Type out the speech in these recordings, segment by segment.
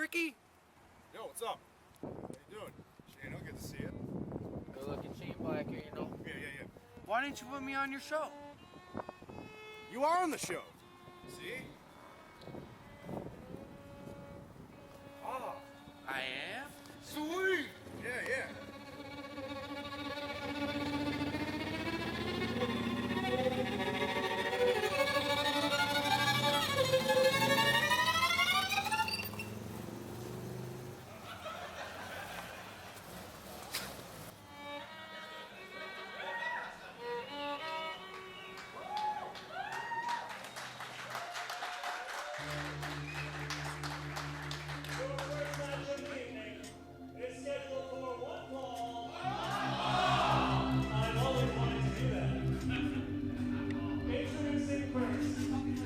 Ricky? Yo, what's up? How you doing? Shane, good to see you. Good looking Shane Black here, you know. Yeah. Why didn't you put me on your show? You are on the show. See? Ah. I am? Sweet! Yeah.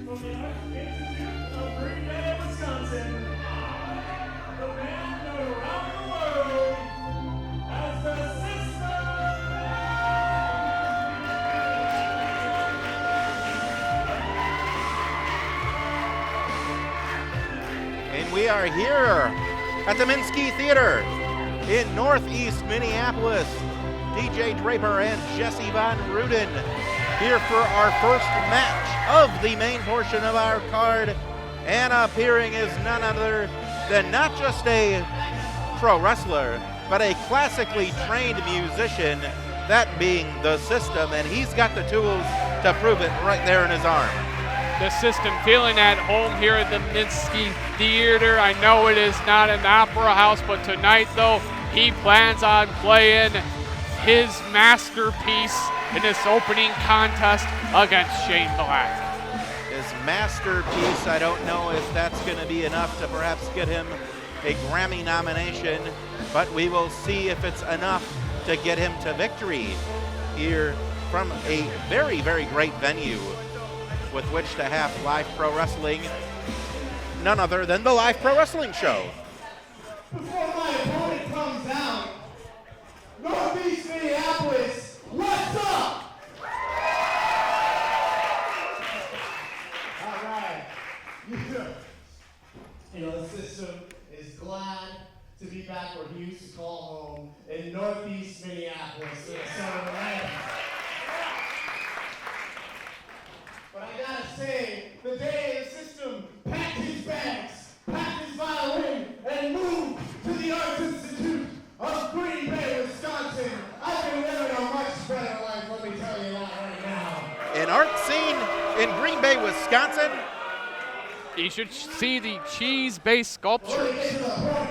From the Art Institute of Green Bay, Wisconsin, the man known around the world as the System. And we are here at the Minsky Theater in Northeast Minneapolis. DJ Draper and Jesse Von Ruden here for our first match of the main portion of our card, and appearing is none other than not just a pro wrestler, but a classically trained musician, that being the System, and he's got the tools to prove it right there in his arm. The System feeling at home here at the Minsky Theater. I know it is not an opera house, but tonight though, he plans on playing his masterpiece in this opening contest against Shane Black. His masterpiece, I don't know if that's going to be enough to perhaps get him a Grammy nomination, but we will see if it's enough to get him to victory here from a very, very great venue with which to have live pro wrestling, none other than the Live Pro Wrestling Show. Before my opponent comes out, Northeast Minneapolis, what's up? All right. You know, the System is glad to be back where he used to call home in Northeast Minneapolis, in the center of the land. But I gotta say, the day the System packed his bags, packed his violin, and moved to the Arts Institute of Green Bay, Wisconsin, I've been living a much better life, let me tell you that right now. An art scene in Green Bay, Wisconsin. You should see the cheese-based sculptures. Well, to get to the point,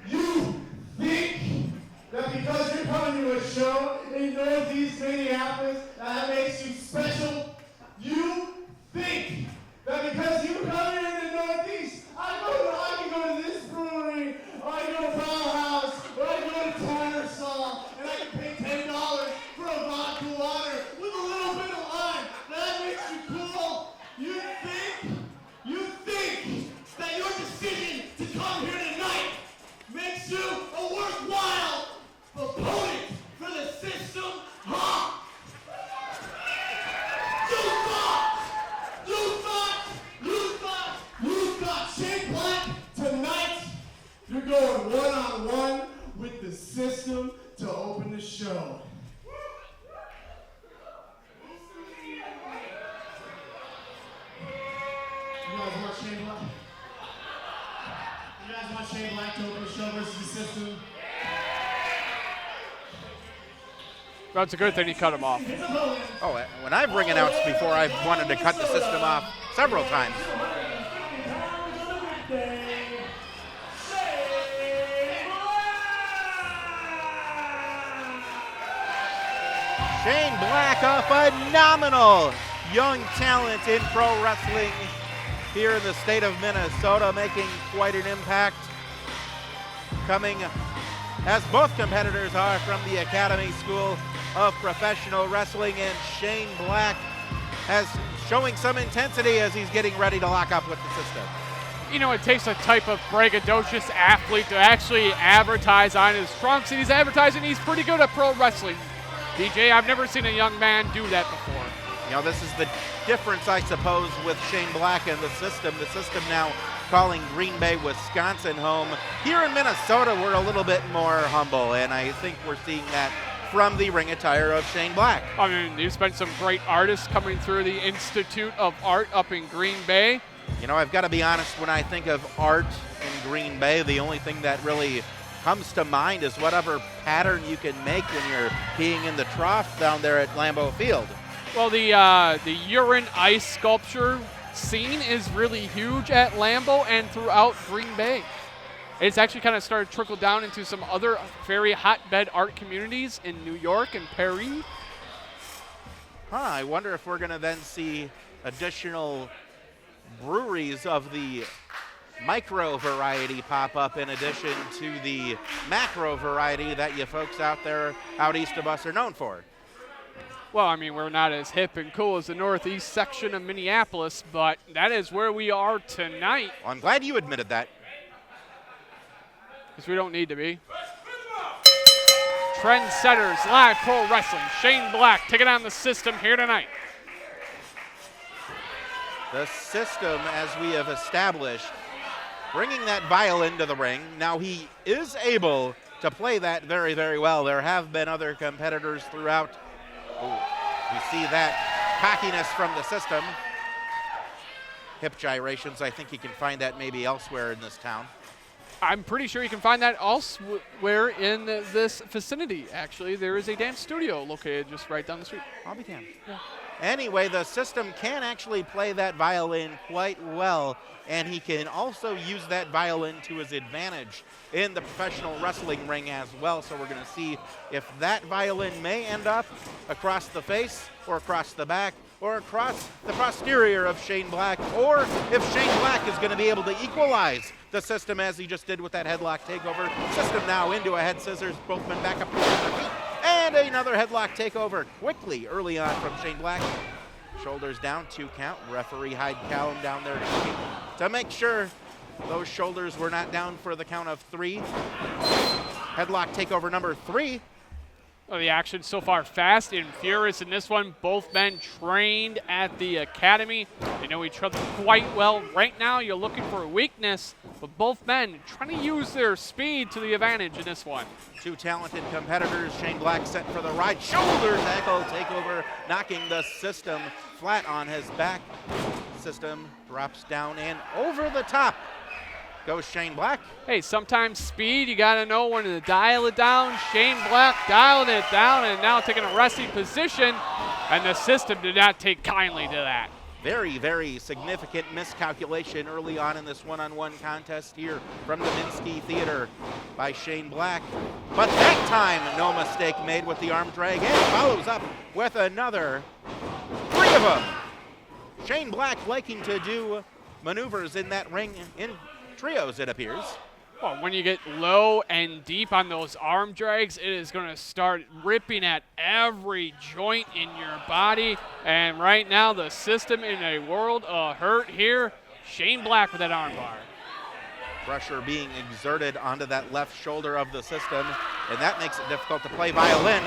you think that because you're coming to a show in Northeast Minneapolis, that makes you special? You think that because you come here in the Northeast, I can go to this brewery, or I go to Powerhouse, or I go to Tannersall, and I can pay $10 for a vodka water with a little bit of lime. That makes you cool. You think that your decision to come here tonight makes you a worthwhile opponent for the System, huh? You thought Shane Black tonight, you're going one-on-one with the System to open the show. You guys want Shane Black? You guys want Shane Black to open the show versus the System? That's a good thing he cut him off. Oh, when I've ring announced before, I've wanted to cut the System off several times. Shane Black, a phenomenal young talent in pro wrestling here in the state of Minnesota, making quite an impact. Coming, as both competitors are, from the Academy School of Professional Wrestling, and Shane Black has showing some intensity as he's getting ready to lock up with the System. You know, it takes a type of braggadocious athlete to actually advertise on his trunks, and he's advertising he's pretty good at pro wrestling. DJ, I've never seen a young man do that before. You know, this is the difference, I suppose, with Shane Black and the System. The System now calling Green Bay, Wisconsin home. Here in Minnesota, we're a little bit more humble, and I think we're seeing that from the ring attire of Shane Black. I mean, you've spent some great artists coming through the Institute of Art up in Green Bay. You know, I've got to be honest, when I think of art in Green Bay, the only thing that really comes to mind is whatever pattern you can make when you're peeing in the trough down there at Lambeau Field. Well, the urine ice sculpture scene is really huge at Lambeau and throughout Green Bay. It's actually kind of started to trickle down into some other very hotbed art communities in New York and Paris. I wonder if we're going to then see additional breweries of the micro variety pop up in addition to the macro variety that you folks out there out east of us are known for. Well, I mean, we're not as hip and cool as the northeast section of Minneapolis, but that is where we are tonight. Well, I'm glad you admitted that. Because we don't need to be. Trendsetters, live pro wrestling. Shane Black taking on the System here tonight. The System, as we have established, bringing that violin to the ring. Now he is able to play that very, very well. There have been other competitors throughout. We see that cockiness from the System. Hip gyrations, I think you can find that maybe elsewhere in this town. I'm pretty sure you can find that elsewhere in this vicinity, actually. There is a dance studio located just right down the street. I'll be damned. Yeah. Anyway, the System can actually play that violin quite well, and he can also use that violin to his advantage in the professional wrestling ring as well. So we're going to see if that violin may end up across the face or across the back or across the posterior of Shane Black, or if Shane Black is going to be able to equalize the System as he just did with that headlock takeover. System now into a head scissors, both men back up to their feet, and another headlock takeover quickly early on from Shane Black. Shoulders down, 2 count. Referee Hyde Callum down there to make sure those shoulders were not down for the count of 3. Headlock takeover number 3. Well, the action so far fast and furious in this one. Both men trained at the academy. They know each other quite well. Right now, you're looking for a weakness, but both men trying to use their speed to the advantage in this one. 2 talented competitors. Shane Black set for the right shoulder tackle takeover, knocking the System flat on his back. System drops down and over the top goes Shane Black. Hey, sometimes speed, you got to know when to dial it down. Shane Black dialing it down and now taking a resting position, and the System did not take kindly to that. Very, very significant miscalculation early on in this one-on-one contest here from the Minsky Theater by Shane Black. But that time, no mistake made with the arm drag, and follows up with another 3 of them. Shane Black liking to do maneuvers in that ring in trios, it appears. Well, when you get low and deep on those arm drags, it is going to start ripping at every joint in your body. And right now, the System in a world of hurt here. Shane Black with that arm bar. Pressure being exerted onto that left shoulder of the System, and that makes it difficult to play violin.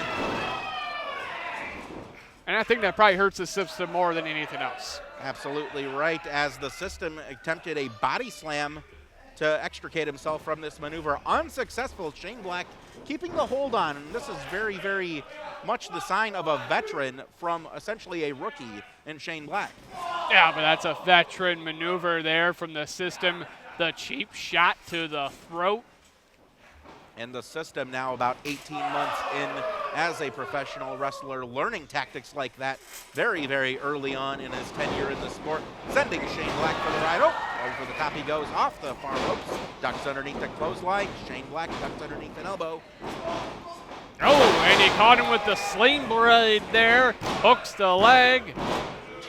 And I think that probably hurts the System more than anything else. Absolutely right, as the System attempted a body slam to extricate himself from this maneuver. Unsuccessful. Shane Black keeping the hold on, and this is very, very much the sign of a veteran from essentially a rookie in Shane Black. Yeah, but that's a veteran maneuver there from the System. The cheap shot to the throat. And the System now about 18 months in as a professional wrestler, learning tactics like that very, very early on in his tenure in the sport, sending Shane Black for the ride. Over the top he goes, off the far ropes, ducks underneath the clothesline. Shane Black ducks underneath an elbow. Oh, and he caught him with the sling blade there, hooks the leg.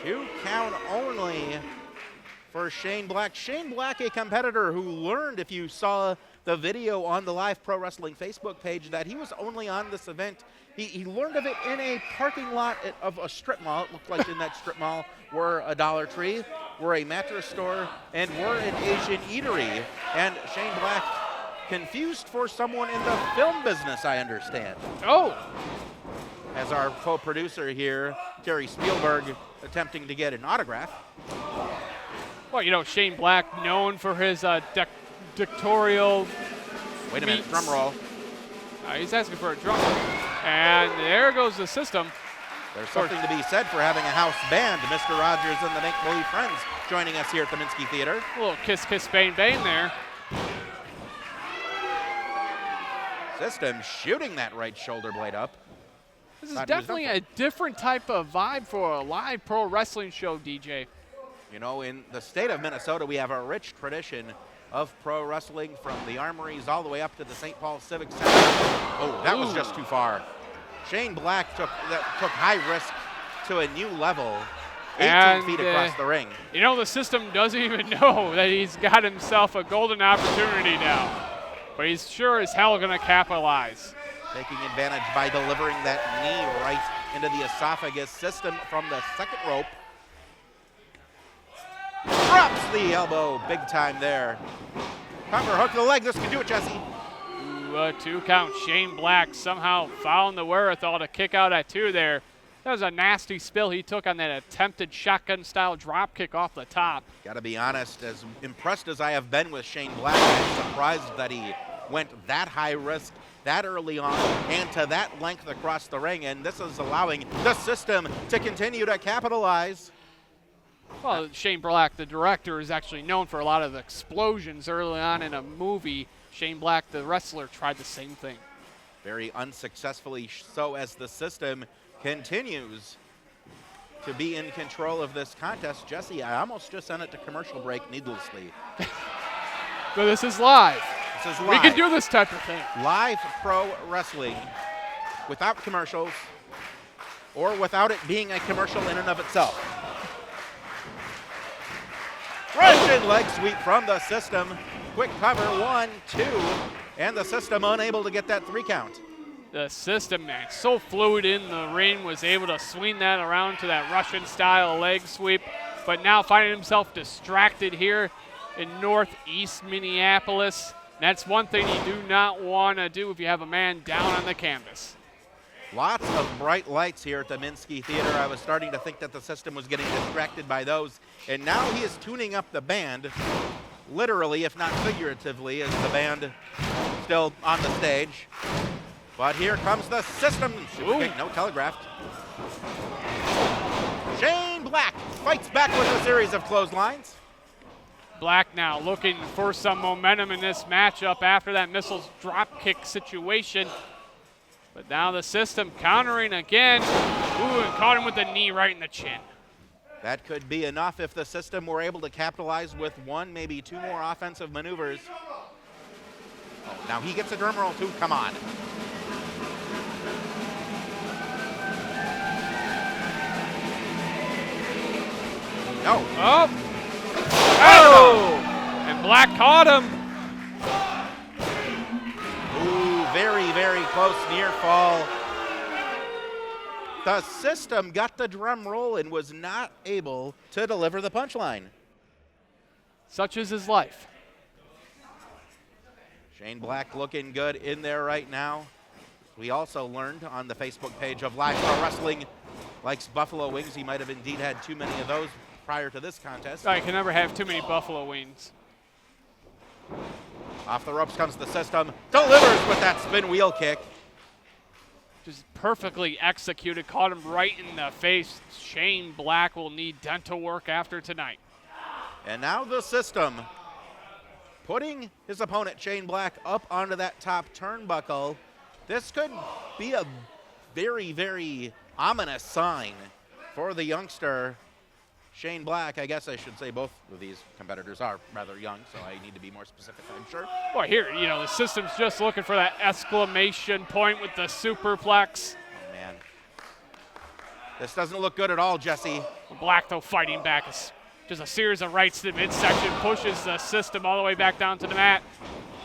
2 count only for Shane Black. Shane Black, a competitor who learned, if you saw the video on the Live Pro Wrestling Facebook page, that he was only on this event. He learned of it in a parking lot of a strip mall. It looked like in that strip mall were a Dollar Tree, were a mattress store, and were an Asian eatery. And Shane Black confused for someone in the film business, I understand. Oh. As our co-producer here, Terry Spielberg, attempting to get an autograph. Well, you know, Shane Black, known for his dictatorial. Wait a minute, drum roll. He's asking for a drum roll. And there goes the system. There's something to be said for having a house band. Mr. Rogers and the Make Believe Friends joining us here at the Minsky Theater. A little kiss, kiss, bang, bang there. System shooting that right shoulder blade up. This is definitely a different type of vibe for a live pro wrestling show, DJ. You know, in the state of Minnesota, we have a rich tradition of pro wrestling from the Armories all the way up to the St. Paul Civic Center. Oh, that was just too far. Shane Black took high risk to a new level, 18 feet across the ring. You know, the system doesn't even know that he's got himself a golden opportunity now. But he's sure as hell going to capitalize. Taking advantage by delivering that knee right into the esophagus. System from the second rope. Drops the elbow big time there. Cover, hook to the leg. This can do it, Jesse. Ooh, a 2 count. Shane Black somehow found the wherewithal to kick out at 2 there. That was a nasty spill he took on that attempted shotgun-style drop kick off the top. Got to be honest, as impressed as I have been with Shane Black, I'm surprised that he went that high risk that early on and to that length across the ring, and this is allowing the system to continue to capitalize. Well, Shane Black, the director, is actually known for a lot of explosions early on in a movie. Shane Black, the wrestler, tried the same thing. Very unsuccessfully so, as the system continues to be in control of this contest. Jesse, I almost just sent it to commercial break needlessly. But this is live. This is live. We can do this type of thing. Live pro wrestling without commercials or without it being a commercial in and of itself. Russian leg sweep from the system. Quick cover, 1, 2, and the system unable to get that 3 count. The system, man, so fluid in the ring, was able to swing that around to that Russian-style leg sweep, but now finding himself distracted here in northeast Minneapolis. That's one thing you do not want to do if you have a man down on the canvas. Lots of bright lights here at the Minsky Theater. I was starting to think that the system was getting distracted by those, and now he is tuning up the band, literally, if not figuratively, as the band still on the stage. But here comes the system. Okay, no telegraphed. Shane Black fights back with a series of clotheslines. Black now looking for some momentum in this matchup after that missiles drop kick situation. But now the system countering again. Ooh, and caught him with the knee right in the chin. That could be enough if the system were able to capitalize with 1, maybe 2 more offensive maneuvers. Oh, now he gets a drum roll too. Come on. No. Oh! Oh! And Black caught him. Ooh, very, very close near fall. The system got the drum roll and was not able to deliver the punchline. Such is his life. Shane Black looking good in there right now. We also learned on the Facebook page of Live Pro Wrestling likes buffalo wings. He might have indeed had too many of those prior to this contest. I can never have too many buffalo wings. Off the ropes comes the system. Delivers with that spin wheel kick. Just perfectly executed. Caught him right in the face. Shane Black will need dental work after tonight. And now the system putting his opponent, Shane Black, up onto that top turnbuckle. This could be a very, very ominous sign for the youngster, Shane Black. I guess I should say both of these competitors are rather young, so I need to be more specific, I'm sure. Well, here, you know, the system's just looking for that exclamation point with the superplex. Oh, man. This doesn't look good at all, Jesse. Black, though, fighting back. Just a series of rights to the midsection, pushes the system all the way back down to the mat.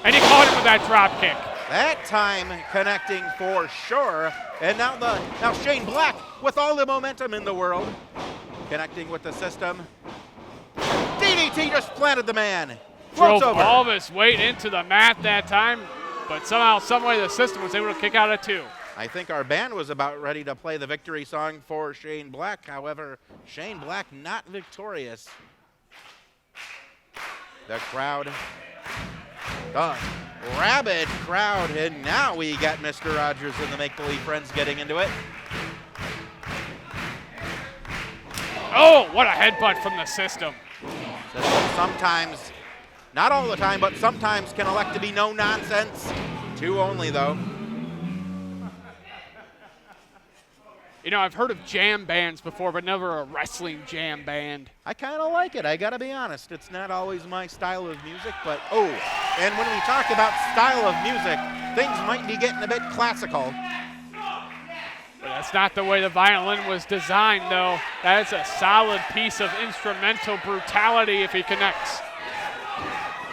And he caught him with that drop kick. That time connecting for sure. And now Shane Black with all the momentum in the world. Connecting with the system. DDT just planted the man. Drove over. all of his weight into the mat that time, but somehow, someway, the system was able to kick out at 2. I think our band was about ready to play the victory song for Shane Black. However, Shane Black not victorious. The crowd, the rabid crowd, and now we got Mr. Rogers and the Make-Believe Friends getting into it. Oh, what a headbutt from the system. Sometimes, not all the time, but sometimes can elect to be no nonsense. 2 only, though. You know, I've heard of jam bands before, but never a wrestling jam band. I kind of like it, I gotta be honest. It's not always my style of music, but oh, and when we talk about style of music, things might be getting a bit classical. But that's not the way the violin was designed, though. That is a solid piece of instrumental brutality if he connects.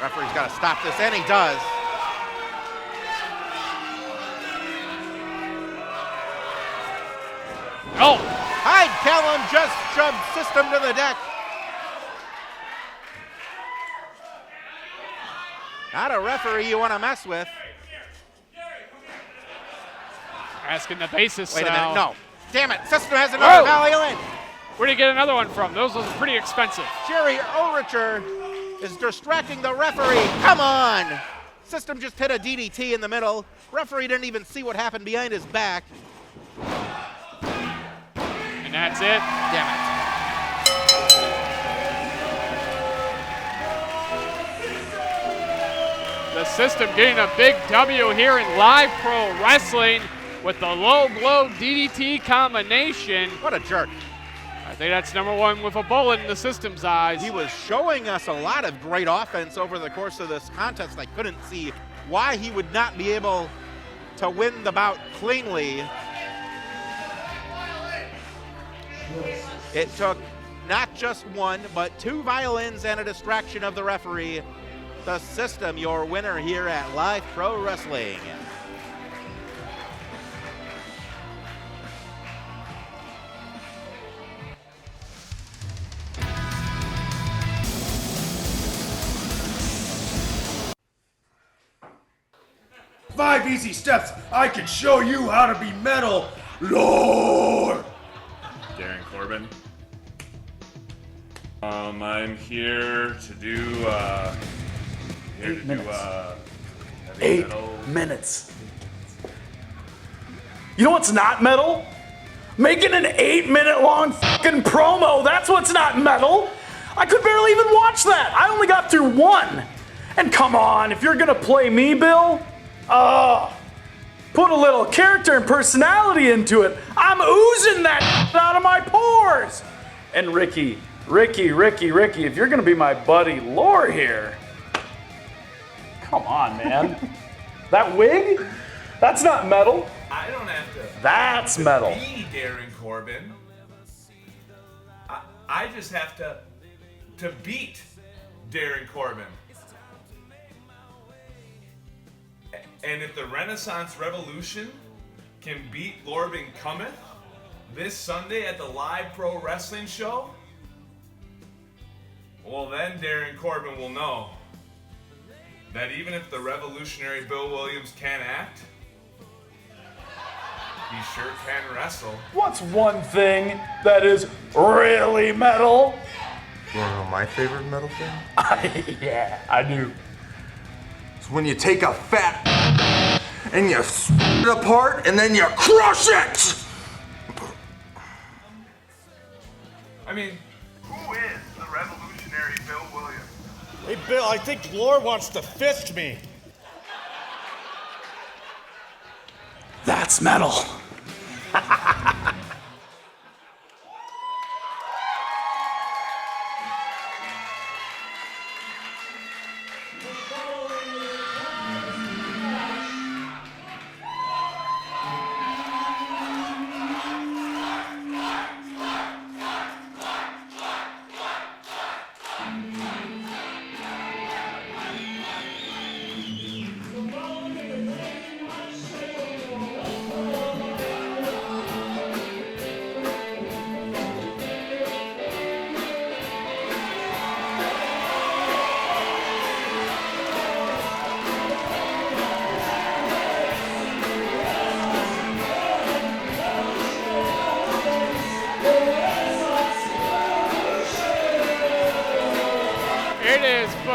Referee's gotta stop this, and he does. Oh! Hyde Callum just shoved System to the deck. Not a referee you want to mess with. Asking the bassist. Wait a minute, no. Damn it, System has another violin. Where'd he get another one from? Those are pretty expensive. Jerry Ulricher is distracting the referee. Come on! System just hit a DDT in the middle. Referee didn't even see what happened behind his back. And that's it. Damn it. The System getting a big W here in live pro wrestling with the low blow DDT combination. What a jerk. I think that's number 1 with a bullet in the System's eyes. He was showing us a lot of great offense over the course of this contest. I couldn't see why he would not be able to win the bout cleanly. It took not just 1, but 2 violins and a distraction of the referee. The System, your winner here at Live Pro Wrestling. Five easy steps I can show you how to be metal, Lord. Darren Corbin. I'm here to do 8 minutes. heavy 8 metal. minutes. You know what's not metal? Making an 8-minute long fucking promo. That's what's not metal. I could barely even watch that. I only got through 1. And come on, if you're gonna play me, Bill, put a little character and personality into it. I'm oozing that out of my pores. And Ricky, if you're gonna be my buddy Lore here, come on, man. That wig? That's not metal. I don't have to. That's metal. Be Darren Corbin. I just have to beat Darren Corbin. And if the Renaissance Revolution can beat Lorben Cometh this Sunday at the Live Pro Wrestling Show, well then Darren Corbin will know that even if the revolutionary Bill Williams can't act, he sure can wrestle. What's one thing that is really metal? You wanna know my favorite metal thing? Yeah, I do. It's when you take a fat and you split it apart and then you crush it! I mean, who is the revolutionary Bill Williams? Hey, Bill, I think Lore wants to fist me. That's metal.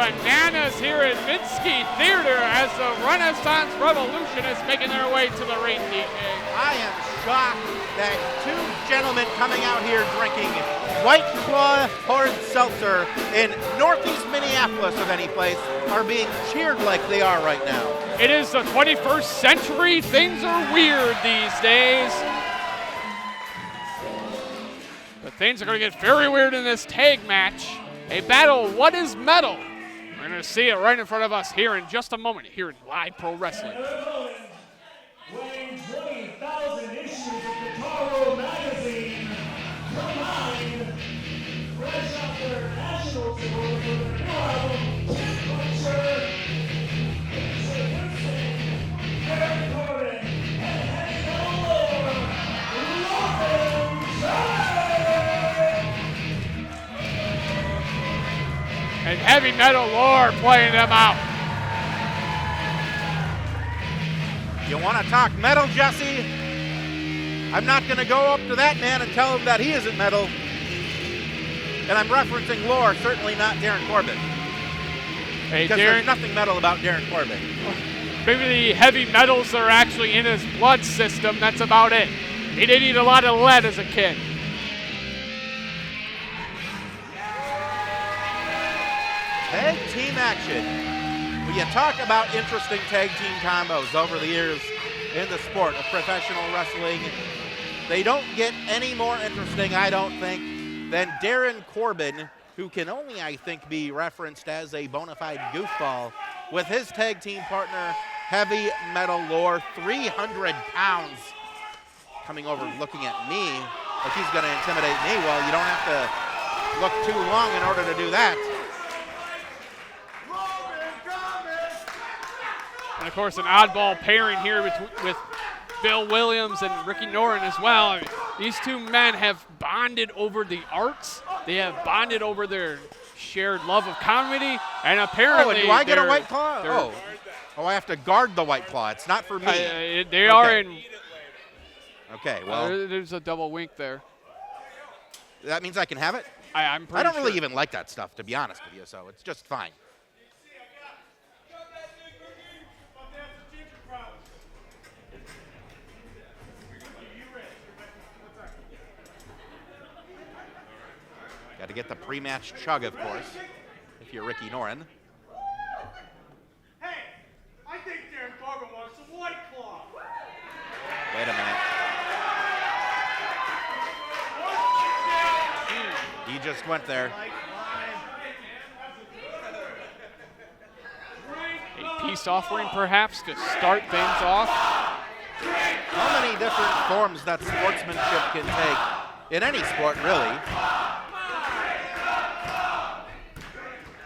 bananas here at Minsky Theater as the Renaissance Revolution is making their way to the ring, DJ. I am shocked that two gentlemen coming out here drinking White Claw hard seltzer in Northeast Minneapolis of any place are being cheered like they are right now. It is the 21st century. Things are weird these days. But things are going to get very weird in this tag match. A battle, what is metal? We're going to see it right in front of us here in just a moment here in Live Pro Wrestling. Weighing 20,000 issues of Guitar magazine, combined, fresh off their national tour for their new album, Chip Puncher, Derek Corbin, and Hanging And Heavy Metal Lore playing them out. You want to talk metal, Jesse? I'm not going to go up to that man and tell him that he isn't metal. And I'm referencing Lore, certainly not Darren Corbin. Hey, because Darren, there's nothing metal about Darren Corbin. Maybe the heavy metals are actually in his blood system. That's about it. He did eat a lot of lead as a kid. Tag team action. When you talk about interesting tag team combos over the years in the sport of professional wrestling, they don't get any more interesting, I don't think, than Darren Corbin, who can only, I think, be referenced as a bona fide goofball with his tag team partner, Heavy Metal Lore, 300 pounds, coming over looking at me like he's going to intimidate me. Well, you don't have to look too long in order to do that. And of course, an oddball pairing here with Bill Williams and Ricky Noren as well. I mean, these two men have bonded over the arts. They have bonded over their shared love of comedy, and apparently. Oh, and do I get a White Claw? Oh, I have to guard the White Claw. It's not for me. They are in. Okay, well. There's a double wink there. That means I can have it? I'm pretty I don't really sure. even like that stuff, to be honest with you, so it's just fine. Got to get the pre-match chug, of course, if you're Ricky Noren. Hey, I think Darren Corbin wants some White Claw. Wait a minute. He just went there. A peace offering, perhaps, to start things off. How many different forms that sportsmanship can take in any sport, really?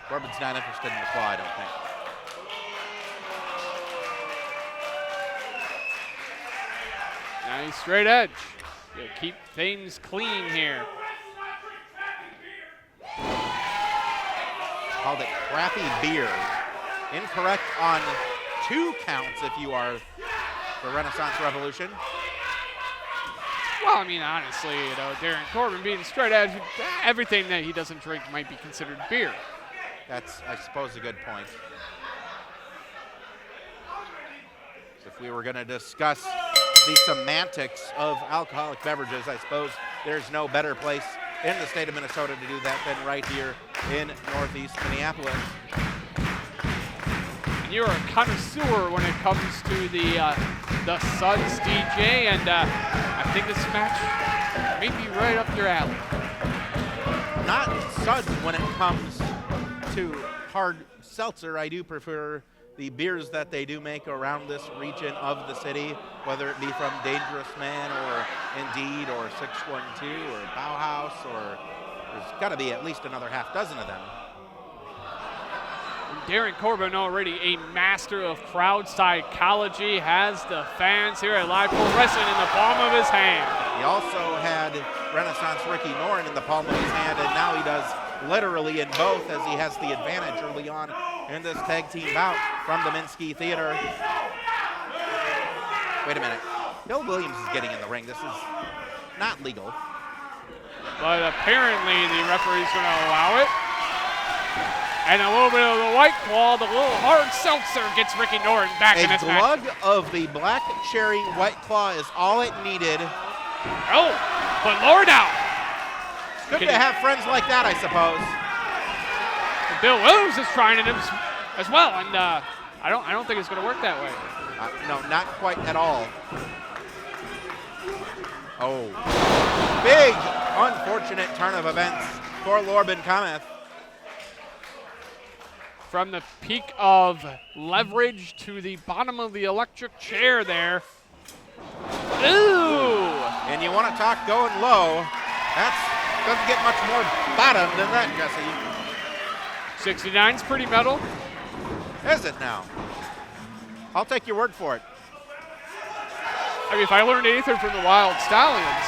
Corbin's not interested in the claw, I don't think. Nice straight edge. You keep things clean here. Called it crappy beer. Incorrect on 2 counts if you are the Renaissance Revolution. Well, I mean, honestly, Darren Corbin being straight edge, everything that he doesn't drink might be considered beer. That's, I suppose, a good point. If we were going to discuss the semantics of alcoholic beverages, I suppose there's no better place in the state of Minnesota to do that than right here in Northeast Minneapolis. And you're a connoisseur when it comes to the Suds, DJ, and I think this match may be right up your alley. Not Suds when it comes to hard seltzer. I do prefer the beers that they do make around this region of the city, whether it be from Dangerous Man or Indeed or 612 or Bauhaus, or there's got to be at least another half dozen of them. Darren Corbin, already a master of crowd psychology, has the fans here at Live Pro Wrestling in the palm of his hand. He also had Renaissance Ricky Noren in the palm of his hand, and now he does literally in both, as he has the advantage early on in this tag team bout from the Minsky Theater. Wait a minute. Bill Williams is getting in the ring. This is not legal. But apparently the referee's going to allow it. And a little bit of the White Claw, the little hard seltzer gets Ricky Norton back in this match. A glug of the Black Cherry White Claw is all it needed. Oh, but Lore now. Good to have friends like that, I suppose. Bill Williams is trying it as well, and I don't think it's going to work that way. No, not quite at all. Oh, big unfortunate turn of events for Lorben Cometh. From the peak of leverage to the bottom of the electric chair there. Ooh! And you want to talk going low. That doesn't get much more bottom than that, Jesse. 69's pretty metal. Is it now? I'll take your word for it. I mean, if I learned anything from the Wild Stallions.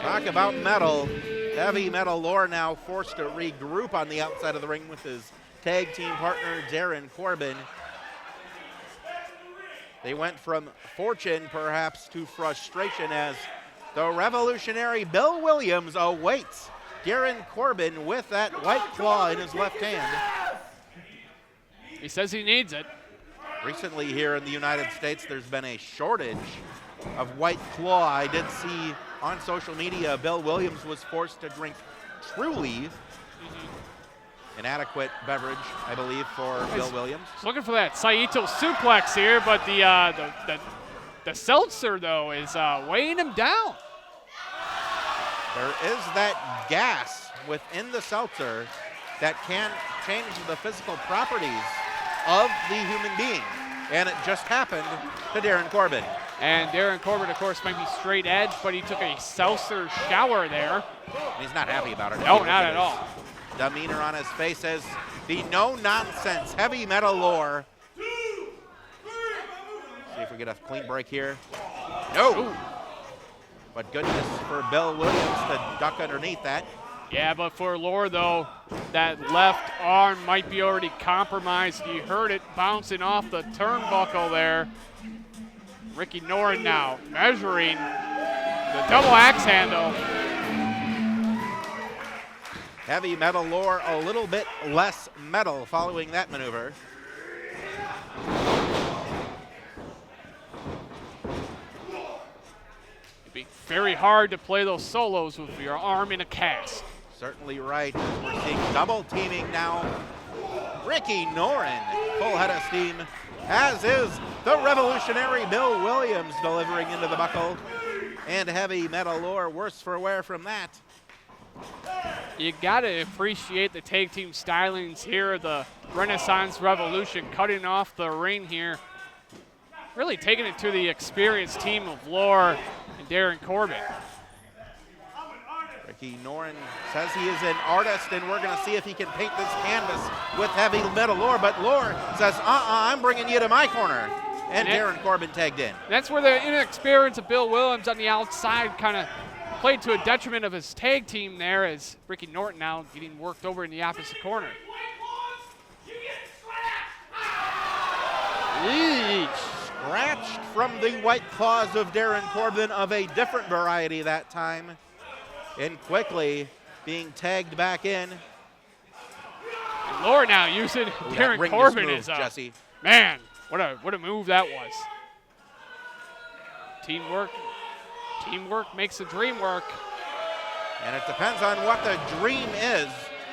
Talk about metal. Heavy metal Lore now forced to regroup on the outside of the ring with his tag team partner, Darren Corbin. They went from fortune, perhaps, to frustration as the revolutionary Bill Williams awaits Darren Corbin with that White Claw in his left hand. He says he needs it. Recently here in the United States, there's been a shortage of White Claw. I did see on social media Bill Williams was forced to drink Truly, an adequate beverage, I believe, for Bill Williams. He's looking for that Saito suplex here, but the seltzer, though, is weighing him down. There is that gas within the seltzer that can change the physical properties of the human being, and it just happened to Darren Corbin. And Darren Corbin, of course, might be straight edge, but he took a seltzer shower there. He's not happy about it. No, not at all. Demeanor on his face says the no-nonsense heavy metal Lore. See if we get a clean break here. No. Ooh. But goodness for Bill Williams to duck underneath that. Yeah, but for Lore, though, that left arm might be already compromised. You heard it bouncing off the turnbuckle there. Ricky Norton now measuring the double axe handle. Heavy metal Lore a little bit less metal following that maneuver. It'd be very hard to play those solos with your arm in a cast. Certainly right. We're seeing double teaming now. Ricky Norton, full head of steam, as is the revolutionary Bill Williams delivering into the buckle. And heavy metal Lore worse for wear from that. You gotta appreciate the tag team stylings here, the Renaissance Revolution cutting off the ring here. Really taking it to the experienced team of Lore and Darren Corbin. Ricky Norton says he is an artist, and we're going to see if he can paint this canvas with heavy metal Lore, but Lore says, I'm bringing you to my corner. And Darren Corbin tagged in. That's where the inexperience of Bill Williams on the outside kind of played to a detriment of his tag team there, as Ricky Norton now getting worked over in the opposite corner. Scratched from the White Claws of Darren Corbin, of a different variety that time. And quickly being tagged back in. And Lore now using Darren Corbin as Jesse. Man, what a move that was. Teamwork makes the dream work. And it depends on what the dream is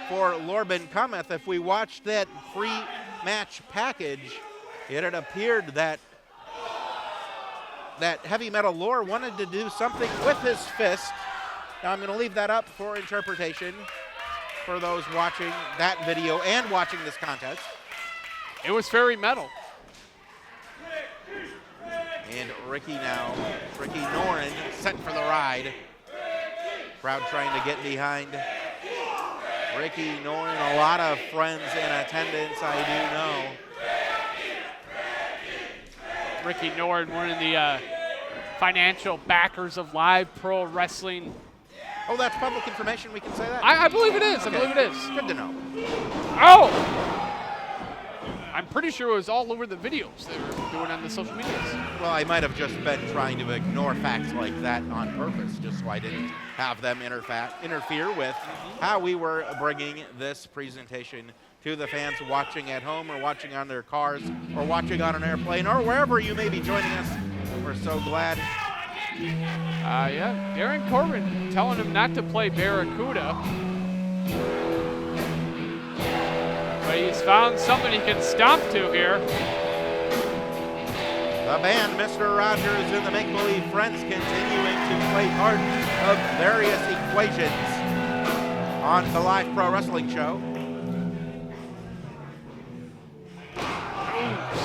for Lorben Cometh. If we watched that pre-match package, it had appeared that heavy metal Lore wanted to do something with his fist. Now I'm going to leave that up for interpretation for those watching that video and watching this contest. It was very metal. And Ricky Norton set for the ride. Crowd trying to get behind Ricky Norton. A lot of friends in attendance, I do know. Ricky Norton, one of the financial backers of Live Pro Wrestling. Oh, that's public information, we can say that? I believe it is, okay. I believe it is. Good to know. Oh! I'm pretty sure it was all over the videos they were doing on the social medias. Well, I might have just been trying to ignore facts like that on purpose, just so I didn't have them interfere with how we were bringing this presentation to the fans watching at home or watching on their cars or watching on an airplane or wherever you may be joining us. We're so glad. Yeah, Darren Corbin telling him not to play Barracuda. But he's found something he can stomp to here. The band, Mr. Rogers and the Make Believe Friends, continuing to play part of various equations on the live pro wrestling show.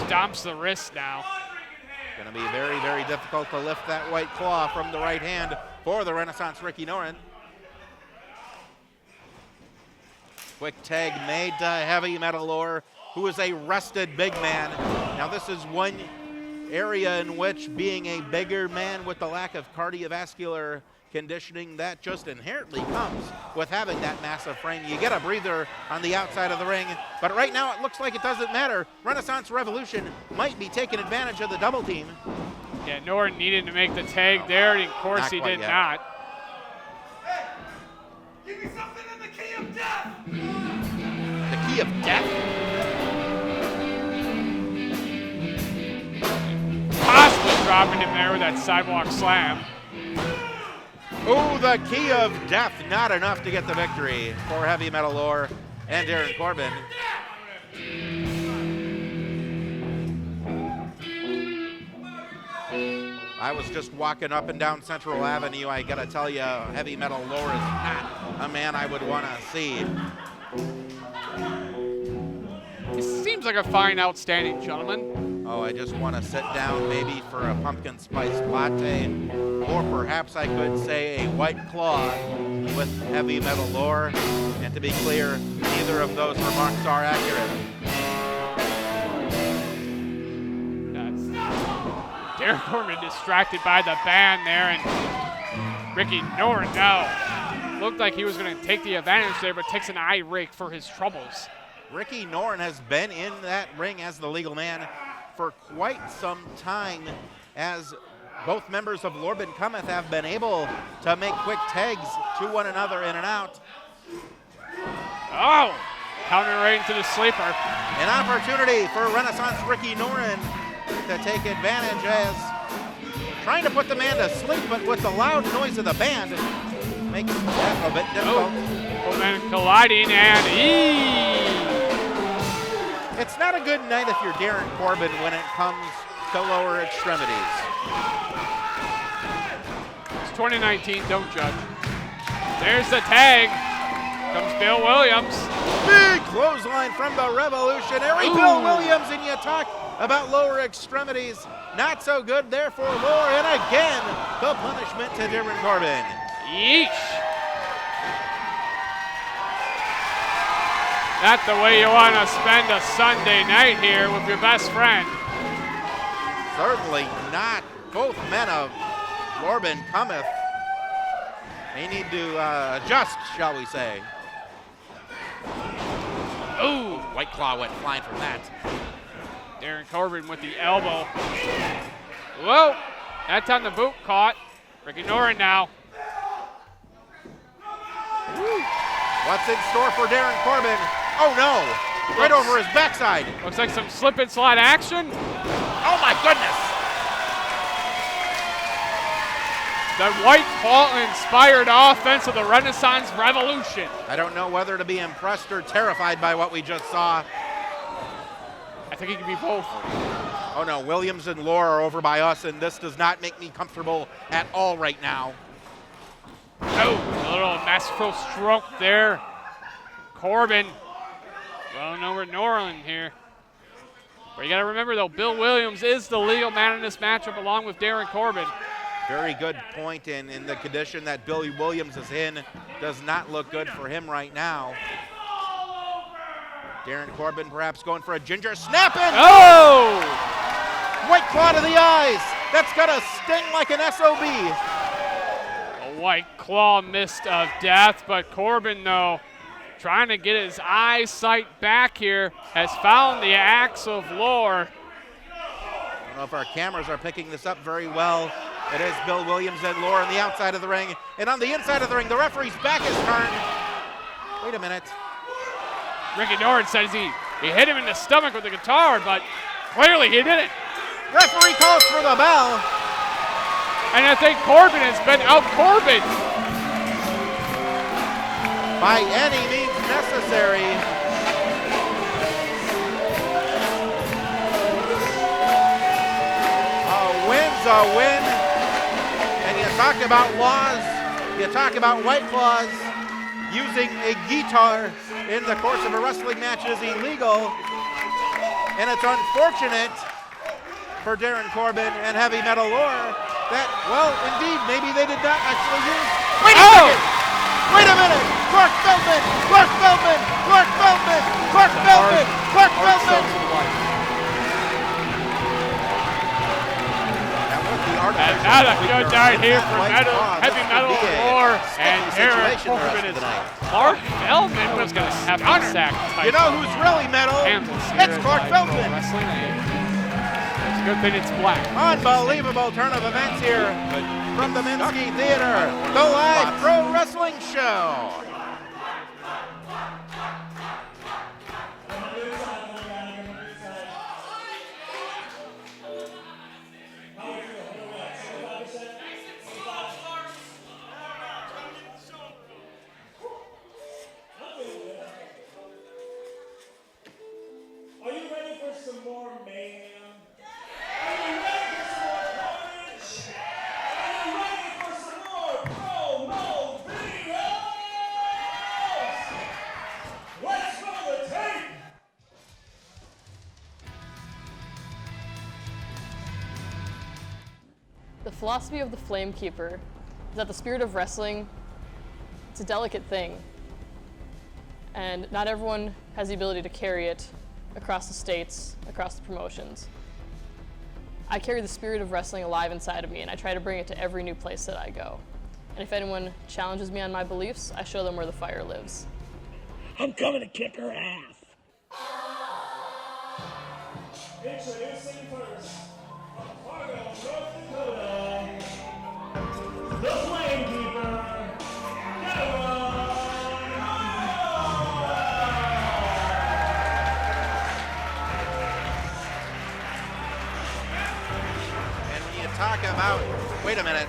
Stomps the wrist now. Going to be very, very difficult to lift that white claw from the right hand for the Renaissance Ricky Noren. Quick tag made to Heavy Metal Lore, who is a rested big man. Now this is one area in which being a bigger man with the lack of cardiovascular conditioning that just inherently comes with having that massive frame. You get a breather on the outside of the ring, but right now it looks like it doesn't matter. Renaissance Revolution might be taking advantage of the double team. Yeah, Noren needed to make the tag there, and of course he did not. Give me something in the key of death! The key of death? Possibly dropping him there with that sidewalk slam. Oh, the key of death, not enough to get the victory for Heavy Metal Lore and Darren Corbin. I was just walking up and down Central Avenue. I gotta tell you, Heavy Metal Lore is not a man I would want to see. He seems like a fine, outstanding gentleman. Oh, I just want to sit down maybe for a pumpkin spice latte, or perhaps I could say a white claw with Heavy Metal Lore. And to be clear, neither of those remarks are accurate. Darren Corbin distracted by the band there, and Ricky Noren now looked like he was going to take the advantage there, but takes an eye rake for his troubles. Ricky Noren has been in that ring as the legal man for quite some time, as both members of Lorben Cometh have been able to make quick tags to one another in and out. Oh, counter right into the sleeper. An opportunity for Renaissance Ricky Noren to take advantage, as trying to put the man to sleep, but with the loud noise of the band makes that a bit difficult. Both men colliding, and it's not a good night if you're Darren Corbin when it comes to lower extremities. It's 2019, don't judge. There's the tag. Comes Bill Williams. Big clothesline from the Revolutionary Bill Williams, and you talk about lower extremities. Not so good there for Lore, and again, the punishment to Darren Corbin. Yeesh. Not the way you want to spend a Sunday night here with your best friend. Certainly not. Both men of Lorben Cometh. They need to adjust, shall we say. Ooh, white claw went flying from that. Darren Corbin with the elbow. Whoa, that time the boot caught. Ricky Noren now. Woo. What's in store for Darren Corbin? Oh no, right over his backside. Looks like some slip and slide action. Oh my goodness. The white claw inspired offense of the Renaissance Revolution. I don't know whether to be impressed or terrified by what we just saw. I think it could be both. Oh no, Williams and Lore are over by us, and this does not make me comfortable at all right now. Oh, a little masterful stroke there. Corbin going over Noren here. But you got to remember, though, Bill Williams is the legal man in this matchup along with Darren Corbin. Very good point, and in the condition that Billy Williams is in, does not look good for him right now. Darren Corbin perhaps going for a ginger snapping. Oh! White claw to the eyes. That's gonna sting like an SOB. A white claw mist of death, but Corbin, though, trying to get his eyesight back here, has found the axe of Lore. I don't know if our cameras are picking this up very well. It is Bill Williams and Lore on the outside of the ring. And on the inside of the ring, the referee's back is turned. Wait a minute. Ricky Norton says he hit him in the stomach with the guitar, but clearly he didn't. Referee calls for the bell. And I think Corbin has been out-Corbin. By any means necessary. A win's a win. And you talk about laws, you talk about White Claws. Using a guitar in the course of a wrestling match is illegal. And it's unfortunate for Darren Corbin and Heavy Metal Lore that, well, indeed, maybe they did not actually use. Wait a second! Wait a minute! Clark Feldman! Clark Feldman! Clark Feldman! Clark Feldman! Clark Feldman! And not a good night here for Heavy Metal Lore and Darren Corbin is Clark Feldman was going to have to sack type. You know who's really metal? It's Clark Feldman. It's a good thing it's black. Unbelievable turn of events here from the Minsky Theater, the live pro wrestling show. Are you ready for some more mayhem? Are you ready for some more carnage? Are you ready for some more promo videos? Let's roll the tape! The philosophy of the Flame Keeper is that the spirit of wrestling, it's a delicate thing. And not everyone has the ability to carry it across the states, across the promotions. I carry the spirit of wrestling alive inside of me, and I try to bring it to every new place that I go. And if anyone challenges me on my beliefs, I show them where the fire lives. I'm coming to kick her ass. Introducing first, from Fargo, North Dakota, the Flame Keeper, Talk about, wait a minute.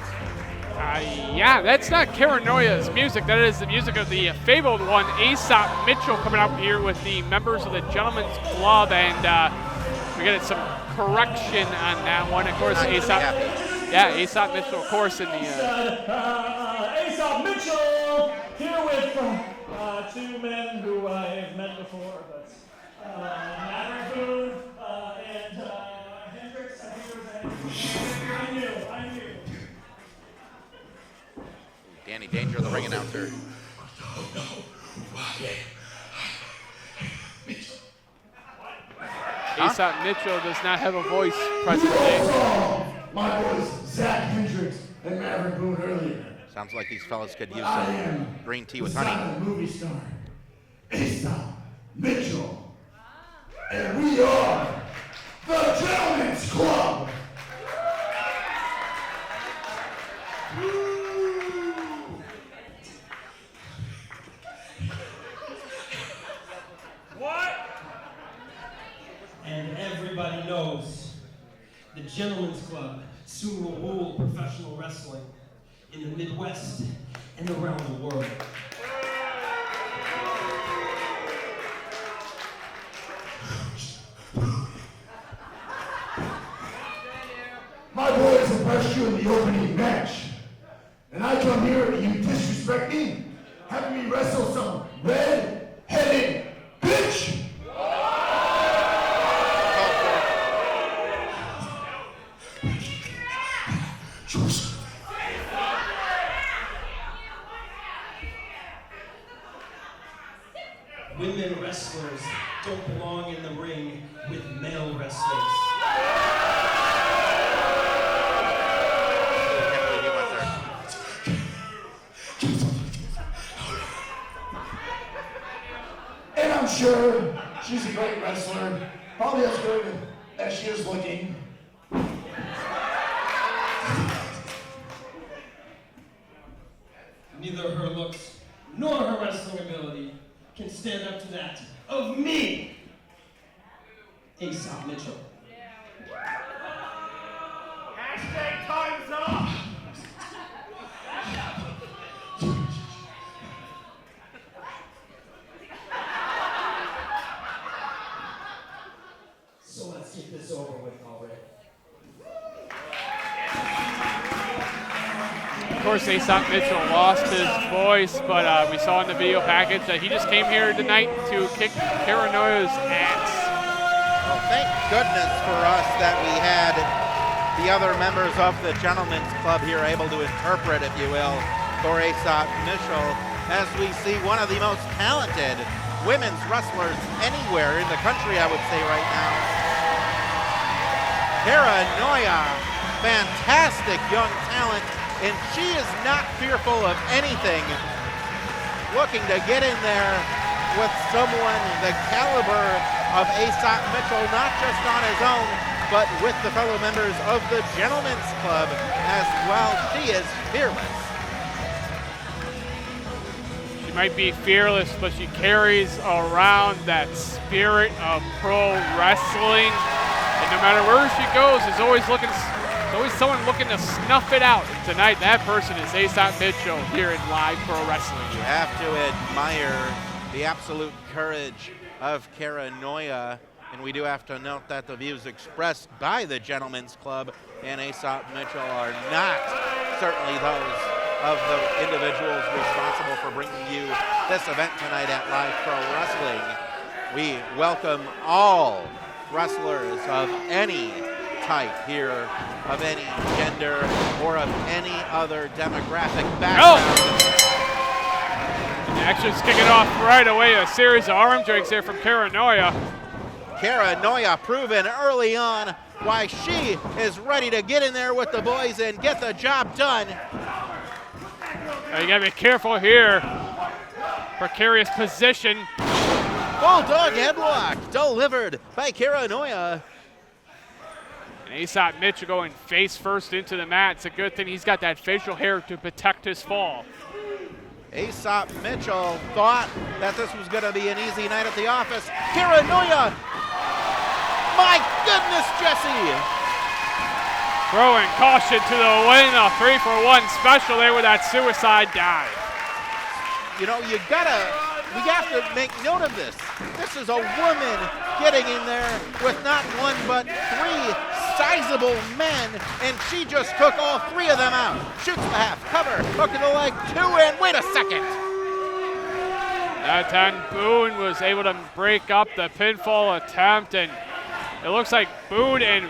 Yeah, that's not Karanoya's music. That is the music of the fabled one, Aesop Mitchell, coming out here with the members of the Gentleman's Club, and we got some correction on that one. Of course, Aesop. Yeah, Aesop Mitchell, of course, in the. Aesop Mitchell here with two men who I've met before, but Maverick Boone and Hendrix. I think there was a I knew. Danny Danger, the ring announcer. Aesop Mitchell does not have a voice present day. My boys, Zach Hendrix and Maverick Boone earlier. Sounds like these fellas could use some green tea with honey. I'm a movie star, Aesop Mitchell, and we are the Gentleman's Club. What? And everybody knows the Gentleman's Club soon will rule professional wrestling in the Midwest and around the world. My boys impressed you in the opening match. And I come here and you disrespect me, having me wrestle some red-headed bitch. Women wrestlers don't belong in the ring with male wrestlers. I'm sure she's a great wrestler, probably as good as she is looking. Neither her looks nor her wrestling ability can stand up to that of me, Aesop Mitchell. Hashtag time's up! So let's get this over with already. Of course, Aesop Mitchell lost his voice, but we saw in the video package that he just came here tonight to kick Paranoia's ass. Well, thank goodness for us that we had the other members of the Gentlemen's Club here able to interpret, if you will, for Aesop Mitchell, as we see one of the most talented women's wrestlers anywhere in the country, I would say right now. Paranoia, fantastic young talent, and she is not fearful of anything, looking to get in there with someone the caliber of Aesop Mitchell, not just on his own, but with the fellow members of the Gentlemen's Club as well. She is fearless. She might be fearless, but she carries around that spirit of pro wrestling. And no matter where she goes, there's always someone looking to snuff it out. And tonight, that person is Aesop Mitchell here in live pro wrestling. You have to admire the absolute courage of Paranoia. And we do have to note that the views expressed by the Gentlemen's Club and Aesop Mitchell are not certainly those of the individuals responsible for bringing you this event tonight at Live Pro Wrestling. We welcome all wrestlers of any type here, of any gender, or of any other demographic background. And the action's kicking off right away. A series of arm drakes here from Paranoia. Paranoia proven early on why she is ready to get in there with the boys and get the job done. You gotta be careful here. Precarious position. Bulldog headlock delivered by Paranoia. And Aesop Mitchell going face first into the mat. It's a good thing he's got that facial hair to protect his fall. Aesop Mitchell thought that this was going to be an easy night at the office. Paranoia! My goodness, Jesse! Throwing caution to the win, a 3-for-1 special there with that suicide dive. You know, we have to make note of this. This is a woman getting in there with not one but three sizable men, and she just took all three of them out. Shoots the half, cover, hook in the leg, two, and wait a second. That time Boone was able to break up the pinfall attempt, and it looks like Boone and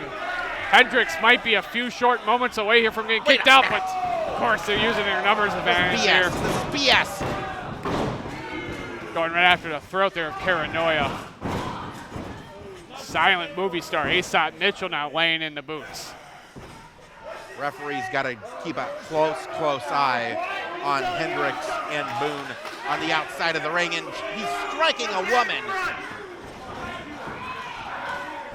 Hendricks might be a few short moments away here from getting kicked out, but of course they're using their numbers advantage here. This is BS. Going right after the throat there of Paranoia. Silent movie star Aesop Mitchell now laying in the boots. Referee's got to keep a close eye on Hendricks and Boone on the outside of the ring, and he's striking a woman.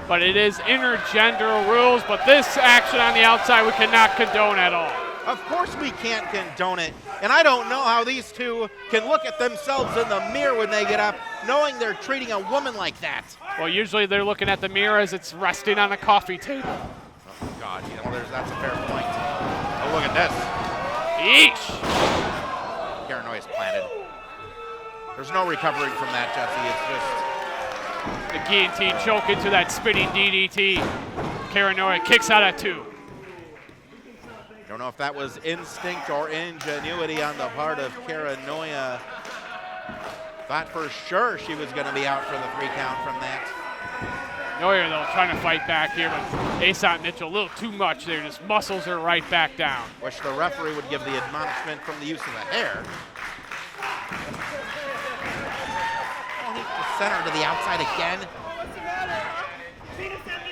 But it is intergender rules, but this action on the outside we cannot condone at all. Of course we can't condone it, and I don't know how these two can look at themselves in the mirror when they get up, knowing they're treating a woman like that. Well, usually they're looking at the mirror as it's resting on a coffee table. Oh God, you know, that's a fair point. Oh, look at this. Yeesh. Paranoia's planted. There's no recovering from that, Jesse. It's The just guillotine choke into that spinning DDT. Paranoia kicks out at 2. Don't know if that was instinct or ingenuity on the part of Paranoia. Thought for sure she was going to be out for the 3 count from that. Neuer, though, trying to fight back here, but Aesop Mitchell a little too much there. Just muscles her right back down. Wish the referee would give the admonishment from the use of the hair. Center to the outside again.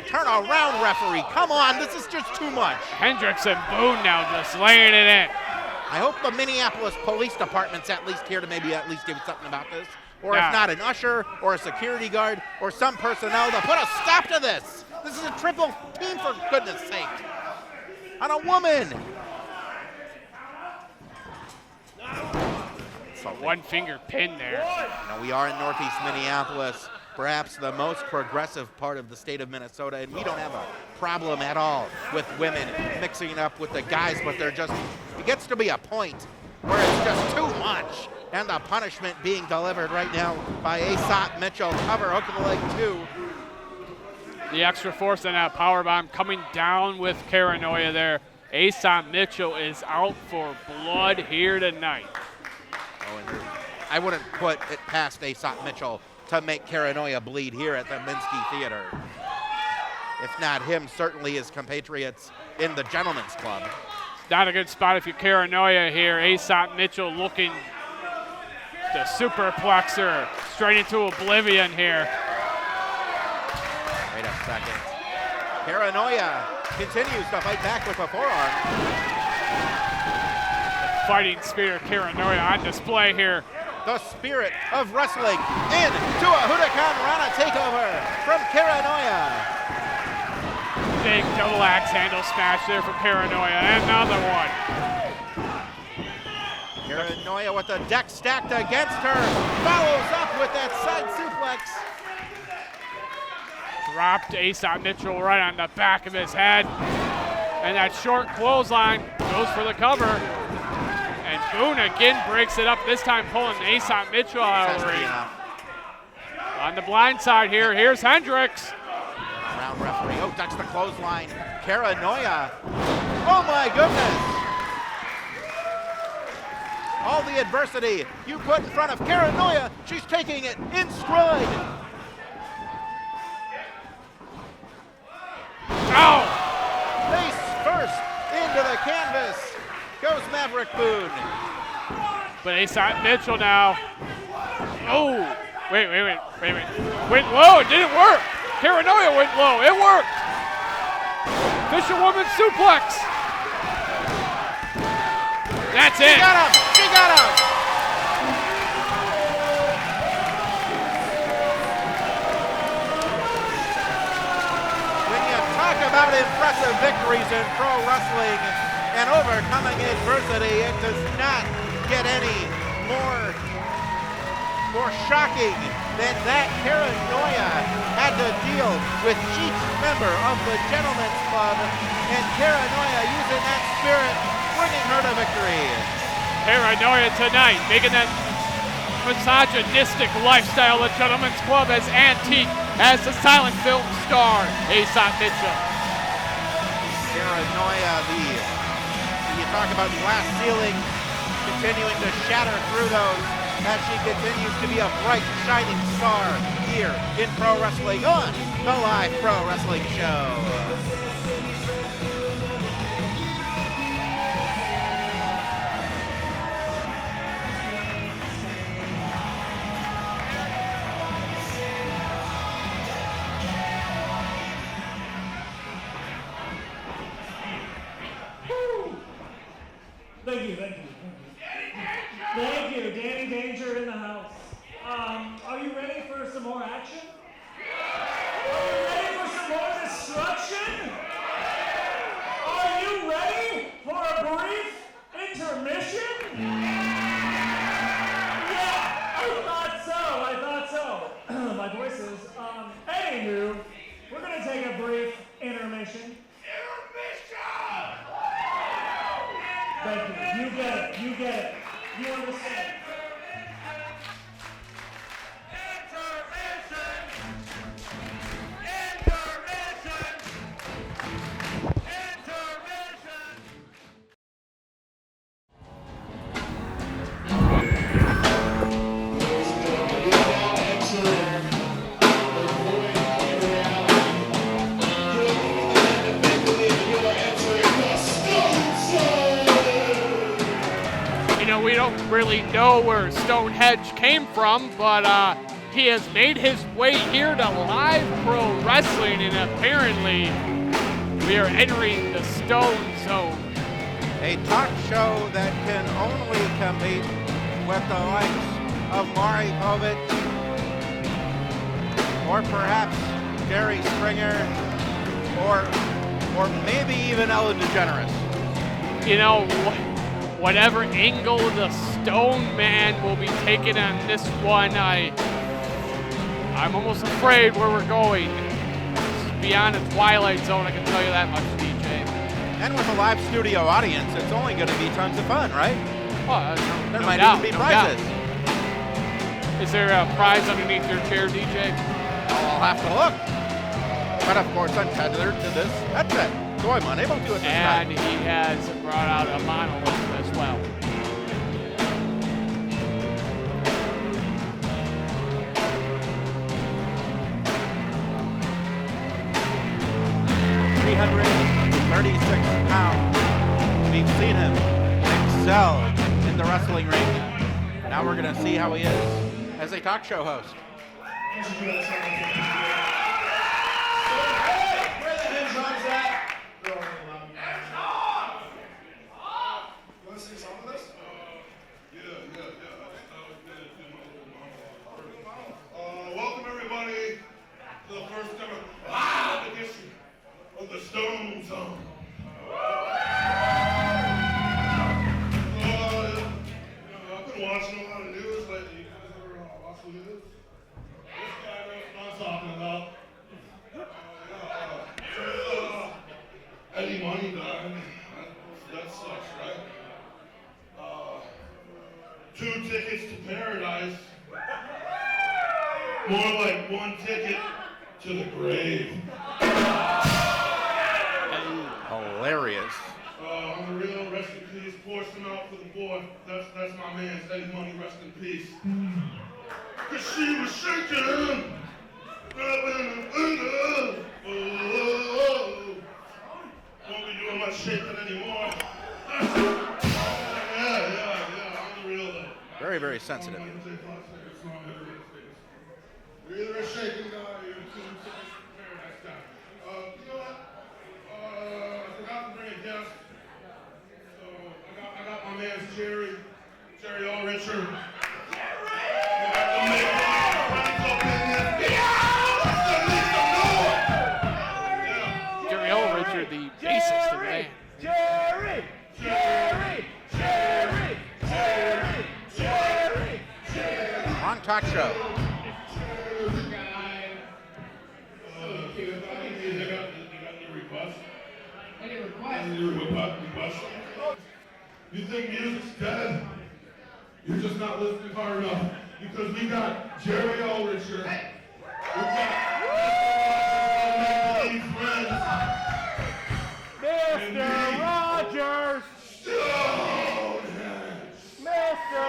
Turn around, referee. Come on, this is just too much. Hendricks and Boone now just laying it in. I hope the Minneapolis Police Department's at least here to maybe at least do something about this. or if not an usher, or a security guard, or some personnel to put a stop to this. This is a triple team, for goodness sake. On a woman. One finger pin there. Now we are in Northeast Minneapolis, perhaps the most progressive part of the state of Minnesota, and we don't have a problem at all with women mixing up with the guys, but it gets to be a point where it's just too much. And the punishment being delivered right now by Aesop Mitchell. Cover, hook of the leg 2. The extra force on that power bomb coming down with Caranoia there. Aesop Mitchell is out for blood here tonight. Oh, and I wouldn't put it past Aesop Mitchell to make Caranoia bleed here at the Minsky Theater. If not him, certainly his compatriots in the Gentlemen's Club. Not a good spot if you're Caranoia here. Aesop Mitchell looking to superplexer straight into oblivion here. Wait a second. Caranoia continues to fight back with a forearm. Fighting spirit of Caranoia on display here. The spirit of wrestling into a Huracan Rana takeover from Caranoia. Big double axe handle smash there from Caranoia. Another one. Caranoia with the deck stacked against her. Follows up with that side suplex. Dropped Aesop Mitchell right on the back of his head. And that short clothesline goes for the cover. And Boone again breaks it up, this time pulling Aesop Mitchell out of the ring. On the blind side here, here's Hendricks. Around referee, oh, that's the clothesline. Caranoia, oh my goodness. All the adversity you put in front of Caranoia, she's taking it in stride. Oh! Face first into the canvas. Goes Maverick Boone. But Aesop Mitchell now. Oh, wait. Went low, it didn't work. Caranoia went low, it worked. Fisherwoman suplex. That's it. She got him. When you talk about impressive victories in pro wrestling and overcoming adversity, it does not get any more shocking than that Caranoia had to deal with each member of the Gentlemen's Club, and Caranoia using that spirit, bringing her to victory. Caranoia tonight, making that misogynistic lifestyle of Gentlemen's Club as antique as the silent film star, Aesop Mitchell. Caranoia, you talk about glass ceiling, continuing to shatter through those as she continues to be a bright, shining star here in pro wrestling on the Live Pro Wrestling Show. Thank you, Danny Danger in the house. Are you ready for some more action? Are you ready for some more destruction? Are you ready for a brief intermission? Yeah, I thought so. My voice is, anywho, we're gonna take a brief intermission. Thank you. You get it. You understand? We don't really know where Stonehenge came from, but he has made his way here to Live Pro Wrestling, and apparently we are entering the Stone Zone. A talk show that can only compete with the likes of Maury Povich, or perhaps Jerry Springer, or maybe even Ellen DeGeneres. You know, whatever angle the Stone Man will be taking on this one, I'm almost afraid where we're going. It's beyond the Twilight Zone, I can tell you that much, DJ. And with a live studio audience, it's only going to be tons of fun, right? Oh, there no might doubt, even be no prizes. doubt. Is there a prize underneath your chair, DJ? I'll have to look. But of course, I'm tethered to this headset, so I'm unable to at this time. And he has brought out a monolith as well. £336. We've seen him excel in the wrestling ring. Now we're going to see how he is as a talk show host. Welcome everybody to the first ever live edition of the Stone Zone. I've been watching a lot of news lately. You guys ever watch the news? This guy knows what I'm talking about. Eddie Money died. That sucks, right? 2 tickets to paradise. More like 1 ticket to the grave. Hilarious. On the real, rest in peace. Pour some out for the boy. That's my man, Eddie Money, rest in peace. Cause she was shaking. Won't be doing much shaking anymore. Yeah, on the real though. Very, very sensitive. You're either a shaking guy or you're a paradise guy. You know what? I forgot to bring a guest. So I got my man Jerry Allricher. Jerry Allricher, the bassist of the band. Jerry! Wrong talk show. You think music's dead? You're just not listening hard enough. Because we got Jerry Allricher. We got make-believe friends. Mr. Rogers! Mr.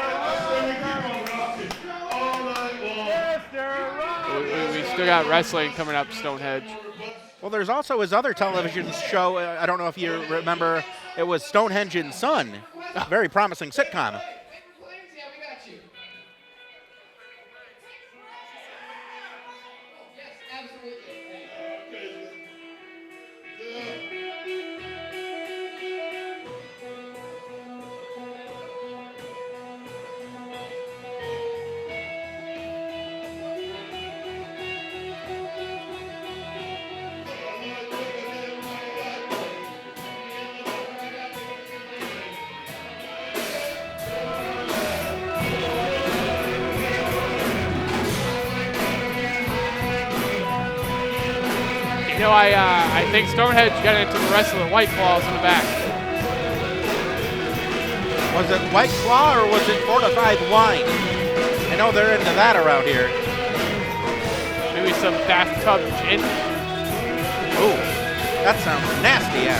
We still got wrestling coming up, Stonehenge. Well, there's also his other television show. I don't know if you remember. It was Stonehenge and Son. Very promising sitcom. You know, I think Stonehenge got into the rest of the White Claws in the back. Was it White Claw or was it fortified wine? I know they're into that around here. Maybe some bathtub gin. Ooh, that sounds nasty, yes.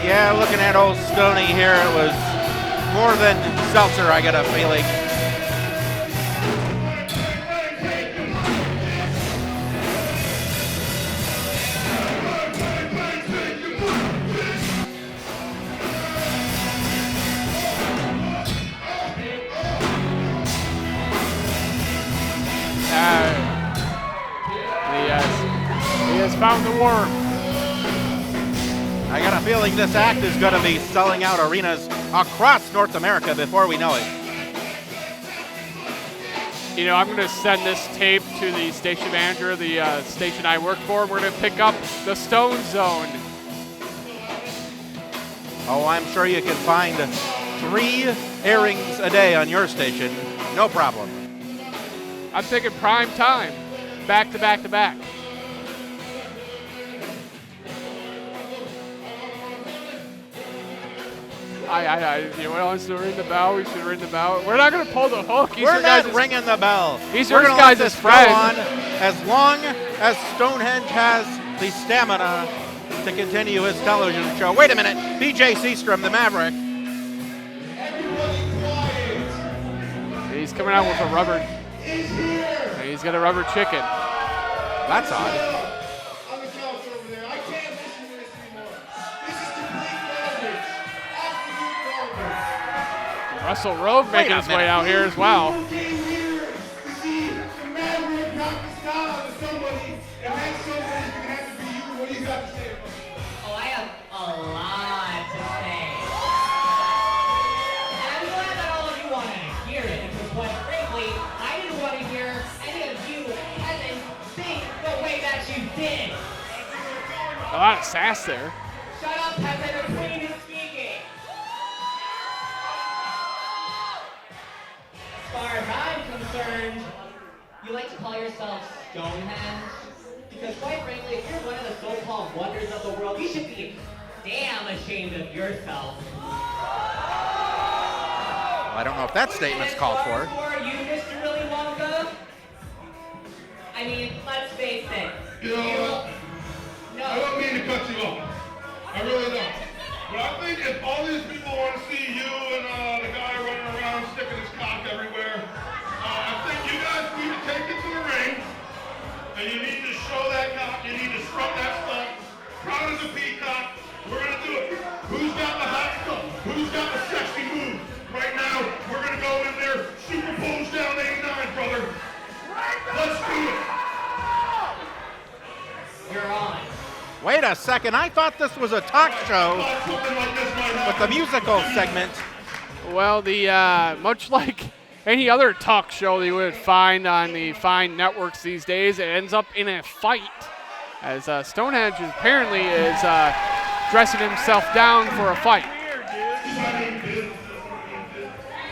Yeah, looking at old Stoney here, it was more than seltzer, I got a feeling. He has found the worm. I got a feeling this act is going to be selling out arenas across North America before we know it. You know, I'm going to send this tape to the station manager of the station I work for. We're going to pick up the Stone Zone. Oh, I'm sure you can find 3 airings a day on your station. No problem. I'm thinking prime time. Back to back to back. You want us to ring the bell? We should ring the bell. We're not going to pull the hook. We're not ringing the bell. He's We're your going to let guys' this friend. go on as long as Stonehenge has the stamina to continue his television show. Wait a minute. BJ Seastrom, the Maverick. He's coming out with a rubber. And he's got a rubber chicken. That's odd. Russell Rogue making his way out here as well. Oh, I have a lot to say. And I'm glad that all of you want to hear it, because quite frankly, I didn't want to hear any of you peasants think the way that you did. A lot of sass there. Shut up, peasant, the queen is speaking. As far as I'm concerned, you like to call yourself Stonehenge? Because quite frankly, if you're one of the so-called wonders of the world, you should be damn ashamed of yourself. Well, I don't know if that statement's called for. For you, Mr. Willy Wonka? I mean, let's face it. You know, No. I don't mean to cut you off. I really don't. But I think if all these people want to see you and the guy running around sticking his cock everywhere, I think you guys need to take it to the ring, and you need to show that cock. You need to strut that stuff. Proud as a peacock. We're going to do it. Who's got the hot stuff? Who's got the sexy move? Right now, we're going to go in there, superpose down 89, brother. Let's do it. You're on. Wait a second, I thought this was a talk show with the musical segment. Well, the much like any other talk show that you would find on the fine networks these days, it ends up in a fight, as Stonehenge apparently is dressing himself down for a fight.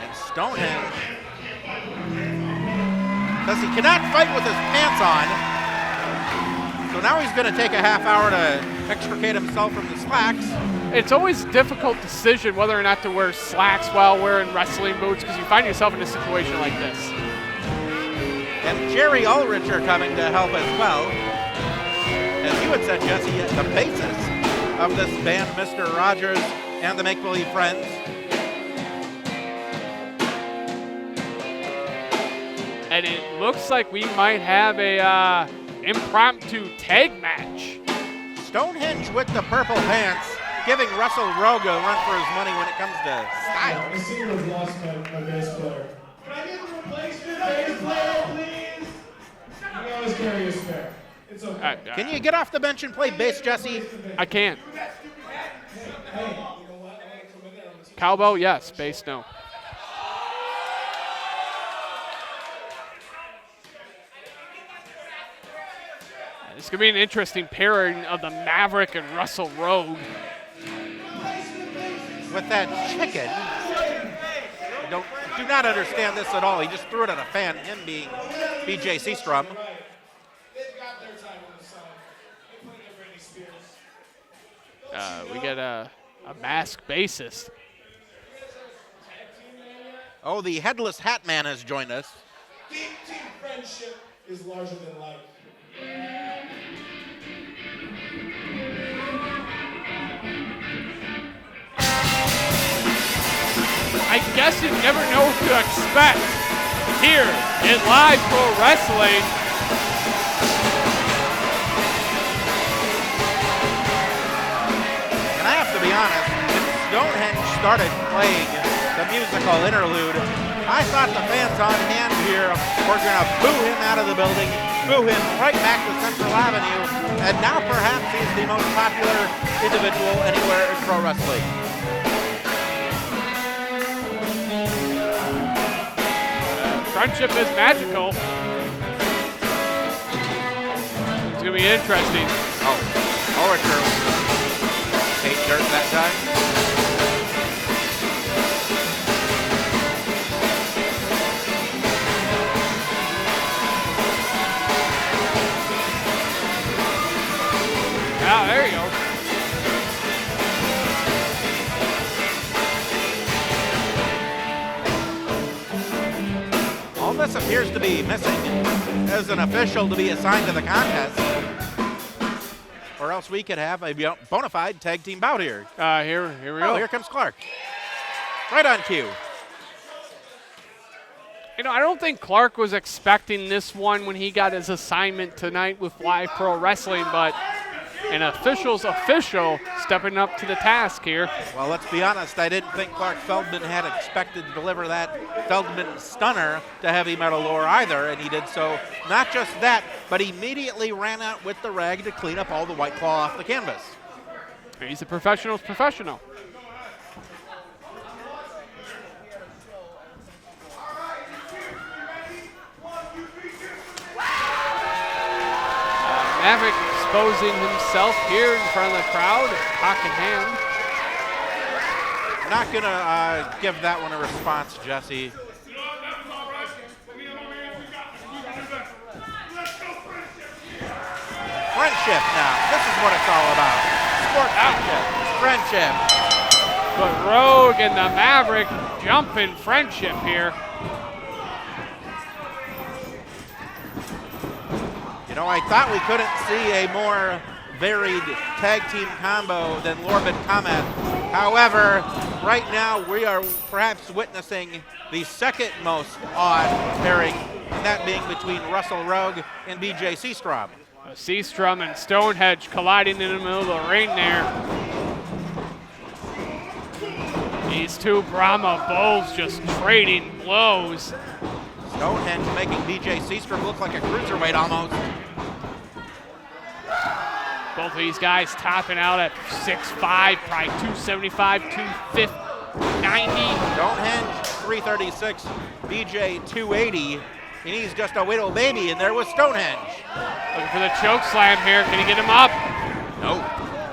And Stonehenge says he cannot fight with his pants on. So now he's going to take a half hour to extricate himself from the slacks. It's always a difficult decision whether or not to wear slacks while wearing wrestling boots, because you find yourself in a situation like this. And Jerry Ulrich are coming to help as well. As you had said, Jesse, the basis of this band, Mr. Rogers and the Make Believe Friends. And it looks like we might have a impromptu tag match. Stonehenge with the purple pants, giving Russell Rogue a run for his money when it comes to style. I seem to have lost my bass player. Can I get a replacement bass player, please? You always carry a spare. It's okay. Can you get off the bench and play bass, Jesse? I can't. Cowbell, yes. Bass, no. It's going to be an interesting pairing of the Maverick and Russell Rogue. With that chicken. I do not understand this at all. He just threw it at a fan, him being BJ Seastrom. We get a masked bassist. Oh, the headless hat man has joined us. Deep friendship is larger than life. I guess you never know what to expect here in live pro wrestling. And I have to be honest, when Stonehenge started playing the musical interlude, I thought the fans on hand here were going to boo him out of the building, boo him right back to Central Avenue, and now perhaps he's the most popular individual anywhere in pro wrestling. Friendship is magical. It's going to be interesting. Oh, Orator ate dirt that time. Ah, there you go. All this appears to be missing as an official to be assigned to the contest. Or else we could have a bona fide tag team bout here. Here we go. Here comes Clark. Right on cue. You know, I don't think Clark was expecting this one when he got his assignment tonight with Live Pro Wrestling, but an official's official stepping up to the task here. Well, let's be honest, I didn't think Clark Feldman had expected to deliver that Feldman stunner to Heavy Metal Lore either, and he did so. Not just that, but immediately ran out with the rag to clean up all the White Claw off the canvas. He's a professional's professional. Maverick exposing himself here in front of the crowd, cock in hand. Not going to give that one a response, Jesse. Friendship now. This is what it's all about. Sportsmanship, friendship. But Rogue and the Maverick jumping friendship here. You know, I thought we couldn't see a more varied tag team combo than Lorbin Comet. However, right now we are perhaps witnessing the second most odd pairing, that being between Russell Rogue and BJ Seastrom. Seastrom and Stonehenge colliding in the middle of the ring there. These two Brahma Bulls just trading blows. Stonehenge making BJ Seastrom look like a cruiserweight almost. Both of these guys topping out at 6'5", probably 275, 250, 90. Stonehenge 336, BJ 280. And he's just a little baby in there with Stonehenge. Looking for the choke slam here. Can he get him up? No.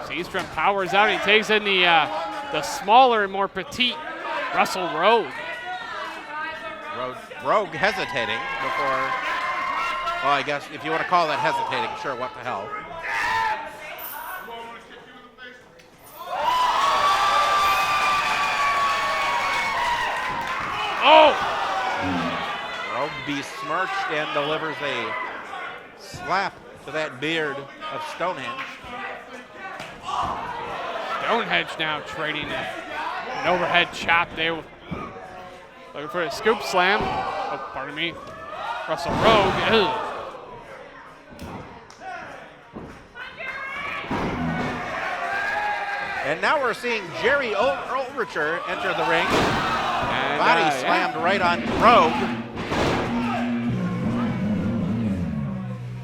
Seastrom powers out. He takes in the smaller and more petite Russell Rogue. Rogue hesitating before, well, I guess if you want to call that hesitating, sure, what the hell. Oh! Rogue besmirched and delivers a slap to that beard of Stonehenge. Stonehenge now trading an overhead chop there. Looking for a scoop slam. Oh, pardon me. Russell Rogue. Ugh. And now we're seeing Jerry Ulricher enter the ring. And, body slammed right on Rogue,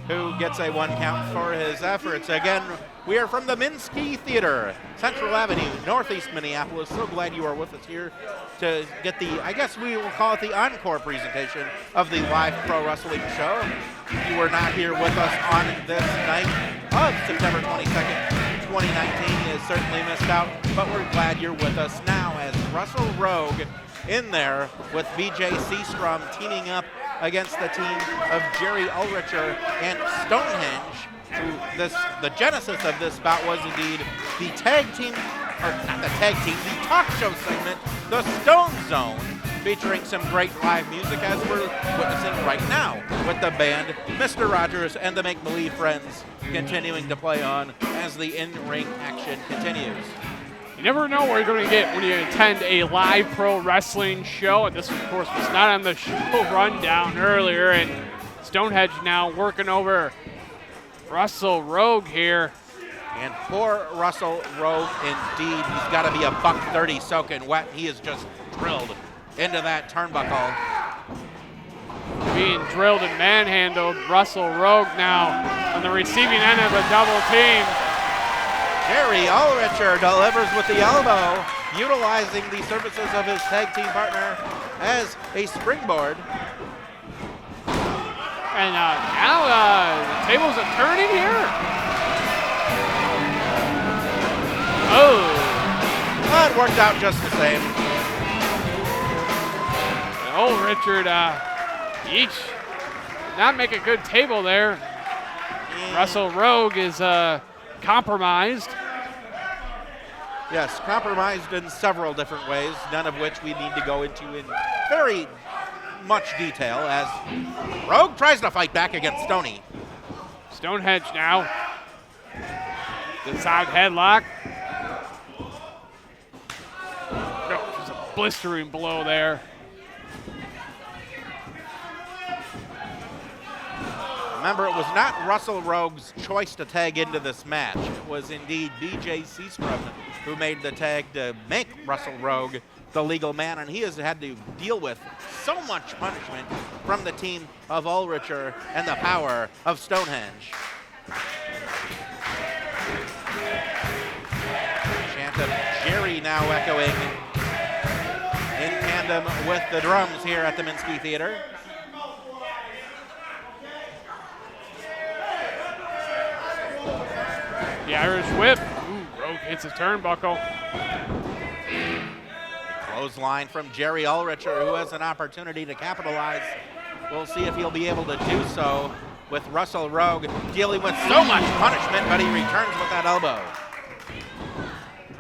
who gets a 1 count for his efforts. Again, we are from the Minsky Theater, Central Avenue, Northeast Minneapolis. So glad you are with us here to get the, I guess we will call it the encore presentation of the Live Pro Wrestling Show. If you were not here with us on this night of September 22nd, 2019, you certainly missed out, but we're glad you're with us now as Russell Rogue in there with BJ Seastrom teaming up against the team of Jerry Ulricher and Stonehenge. The genesis of this bout was indeed the tag team, or not the tag team, the talk show segment, the Stone Zone, featuring some great live music as we're witnessing right now with the band Mr. Rogers and the Make Believe Friends continuing to play on as the in-ring action continues. You never know what you're going to get when you attend a live pro wrestling show. And this, of course, was not on the show rundown earlier. And Stonehenge now working over Russell Rogue here. And poor Russell Rogue indeed. He's got to be a $130 soaking wet. He is just drilled into that turnbuckle. Being drilled and manhandled. Russell Rogue now on the receiving end of a double team. Jerry Ulricher delivers with the elbow, utilizing the services of his tag team partner as a springboard. And now the tables are turning here. Oh. That worked out just the same. Oh, Richard, each not make a good table there. Russell Rogue is compromised. Yes, compromised in several different ways, none of which we need to go into in very much detail as Rogue tries to fight back against Stoney. Stonehenge now. Good side headlock. Oh, just a blistering blow there. Remember, it was not Russell Rogue's choice to tag into this match. It was indeed BJ Seastrom who made the tag to make Russell Rogue the legal man, and he has had to deal with so much punishment from the team of Ulricher and the power of Stonehenge. Chant of Jerry now echoing in tandem with the drums here at the Minsky Theater. The Irish whip. Ooh, Rogue hits his turnbuckle. Clothesline from Jerry Ulricher, who has an opportunity to capitalize. We'll see if he'll be able to do so with Russell Rogue dealing with so much punishment, but he returns with that elbow.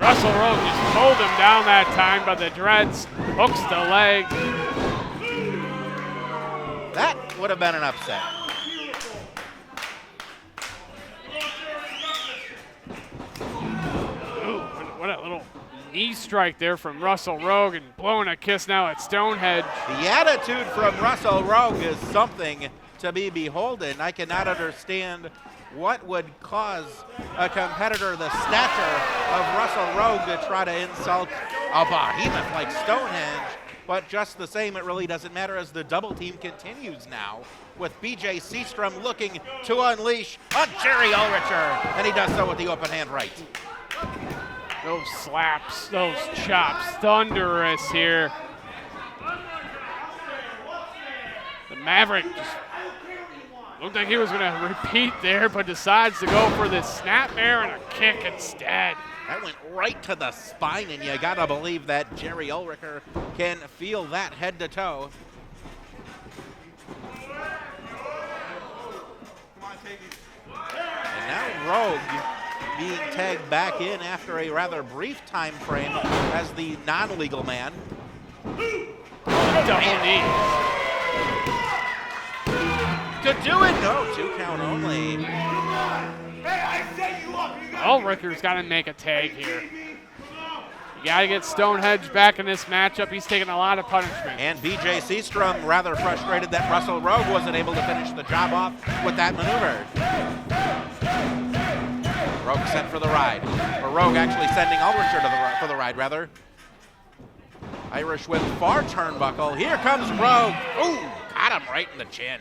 Russell Rogue just pulled him down that time, but the dreads hooks the leg. That would have been an upset. Ooh, what a little knee strike there from Russell Rogue and blowing a kiss now at Stonehenge. The attitude from Russell Rogue is something to be beholden. I cannot understand what would cause a competitor the stature of Russell Rogue to try to insult a behemoth like Stonehenge. But just the same, it really doesn't matter as the double team continues now with BJ Seastrom looking to unleash on Jerry Ulricher, and he does so with the open hand right. Those slaps, those chops, thunderous here. The Maverick just looked like he was going to repeat there, but decides to go for this snapmare and a kick instead. That went right to the spine, and you gotta believe that Jerry Ulricher can feel that head to toe. And now Rogue being tagged back in after a rather brief time frame as the non-legal man. Double knee. To do it, no, 2 count only. Ulricher's got to make a tag here. You got to get Stonehenge back in this matchup. He's taking a lot of punishment. And BJ Seastrom rather frustrated that Russell Rogue wasn't able to finish the job off with that maneuver. Rogue sent for the ride. Or Rogue actually sending Ulricher for the ride, rather. Irish whip far turnbuckle. Here comes Rogue. Ooh, got him right in the chin.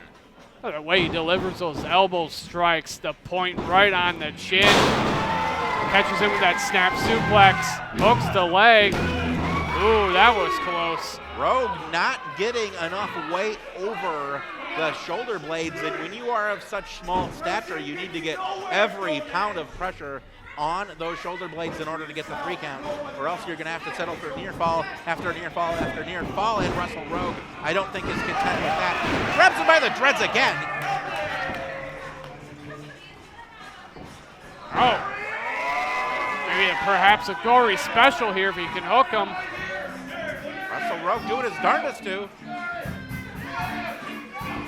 The way he delivers those elbow strikes, the point right on the chin. Catches him with that snap suplex, hooks the leg. Ooh, that was close. Rogue not getting enough weight over the shoulder blades, and when you are of such small stature, you need to get every pound of pressure on those shoulder blades in order to get the 3 count, or else you're going to have to settle for near fall after near fall after near fall, and Russell Rogue, I don't think is content with that. Grabs him by the dreads again. Oh. Maybe perhaps a gory special here if he can hook him. Russell Rogue doing his darndest to.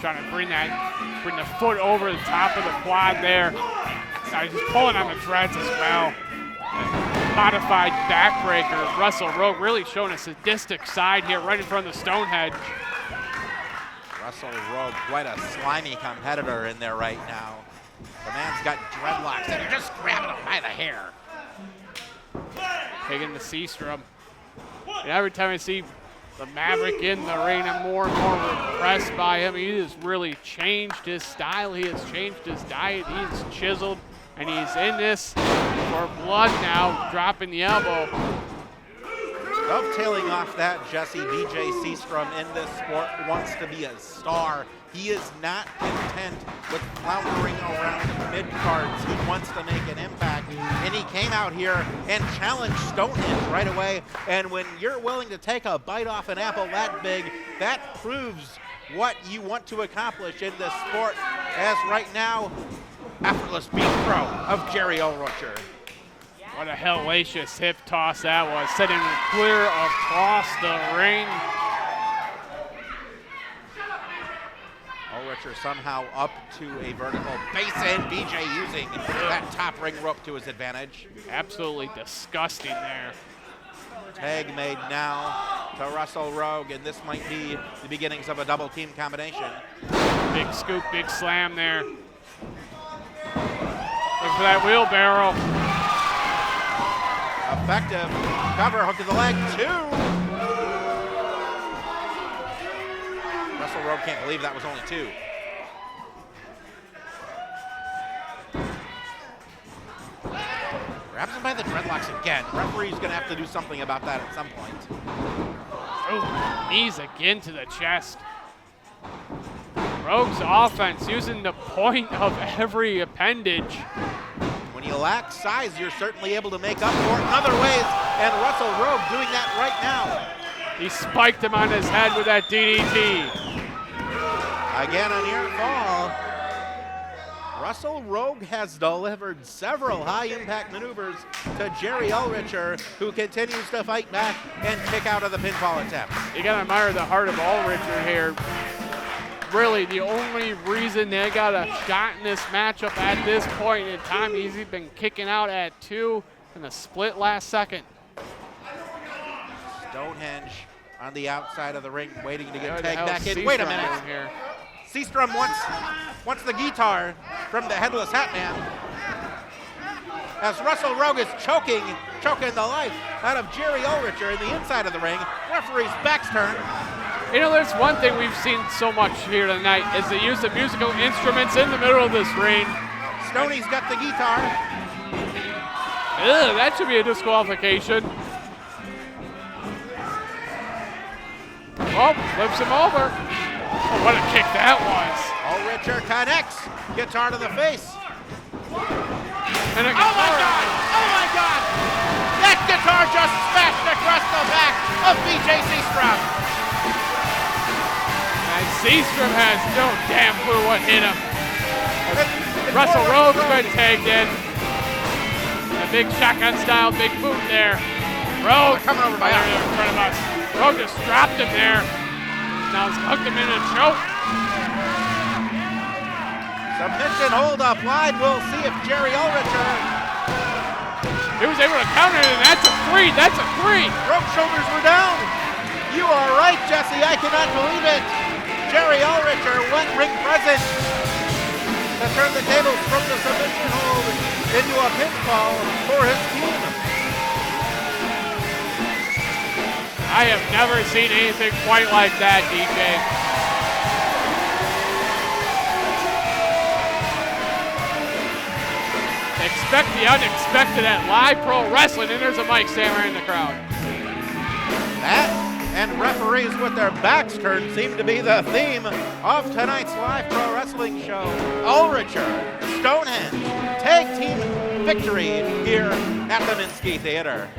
Trying to bring the foot over the top of the quad there. Now he's just pulling on the dreads as well. Modified backbreaker. Russell Rogue really showing a sadistic side here right in front of the Stonehenge. Russell Rogue, quite a slimy competitor in there right now. The man's got dreadlocks and you're just grabbing him by the hair. Taking the Seastrom. And every time I see the Maverick in the ring and more impressed by him. He has really changed his style. He has changed his diet. He's chiseled, and he's in this for blood now, dropping the elbow. Dovetailing off that, Jesse, BJ Seastrom in this sport wants to be a star. He is not content with floundering around mid-cards. He wants to make an impact, and he came out here and challenged Stonehenge right away. And when you're willing to take a bite off an apple that big, that proves what you want to accomplish in this sport, as right now, effortless beat throw of Jerry Ulricher. What a hellacious hip toss that was, sending him clear across the ring. Ulricher somehow up to a vertical base end. BJ using that top ring rope to his advantage. Absolutely disgusting there. Tag made now to Russell Rogue, and this might be the beginnings of a double team combination. Big scoop, big slam there. Look for that wheelbarrow. Effective cover, hook to the leg, 2. Russell Rogue can't believe that was only 2. Grabs him by the dreadlocks again. Referee's gonna have to do something about that at some point. Oh, knees again to the chest. Rogue's offense using the point of every appendage. When you lack size, you're certainly able to make up for it in other ways, and Russell Rogue doing that right now. He spiked him on his head with that DDT. Again, a near fall. Russell Rogue has delivered several high-impact maneuvers to Jerry Ulricher, who continues to fight back and kick out of the pinfall attempt. You gotta admire the heart of Ulricher here. Really, the only reason they got a shot in this matchup at this point in time, he's been kicking out at 2 in a split last second. Stonehenge on the outside of the ring, waiting to get What tagged the back hell's in. Wait a Seastrom minute. doing here? Seastrom wants the guitar from the headless hat man. As Russell Rogue is choking the life out of Jerry Ulricher in the inside of the ring. Referee's back's turned. You know, there's one thing we've seen so much here tonight is the use of musical instruments in the middle of this ring. Stoney's got the guitar. Ugh, that should be a disqualification. Oh, flips him over. Oh, what a kick that was. Ulricher connects. Guitar to the face. And a Oh my God! Oh my God! That guitar just smashed across the back of BJ Seastrom. And Seastrom has no damn clue what hit him. Russell Rogue's been tagged in. A big shotgun style, big boot there. Rogue coming over by in front of us. Rogue just dropped him there. Now he's hooked him in a choke. Submission hold applied. We'll see if Jerry Ulricher. He was able to counter it, and that's a 3. That's a 3. Rogue shoulders were down. You are right, Jesse. I cannot believe it. Jerry Ulricher went ring present to turn the tables from the submission hold into a pinfall for his team. I have never seen anything quite like that, DJ. Expect the unexpected at Live Pro Wrestling, and there's a mic stand right in the crowd. That and referees with their backs turned seem to be the theme of tonight's Live Pro Wrestling show. Ulricher, Stonehenge, tag team victory here at the Minsky Theater.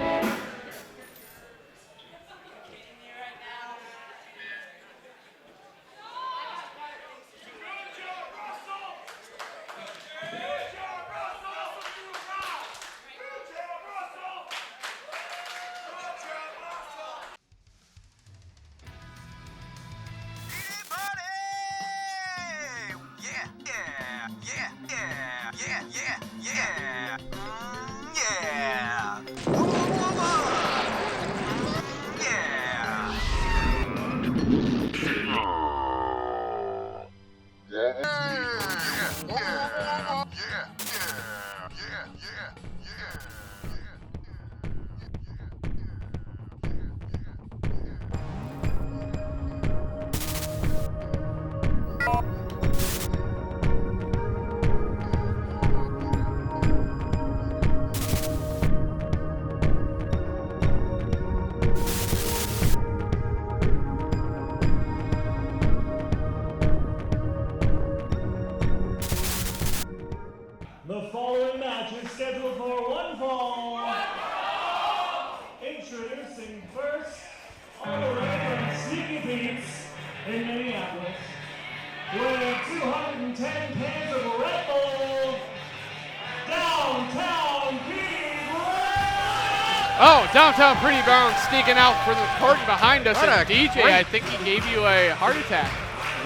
Oh, downtown Pretty Brown sneaking out for the curtain behind us. What And a DJ, great- I think he gave you a heart attack.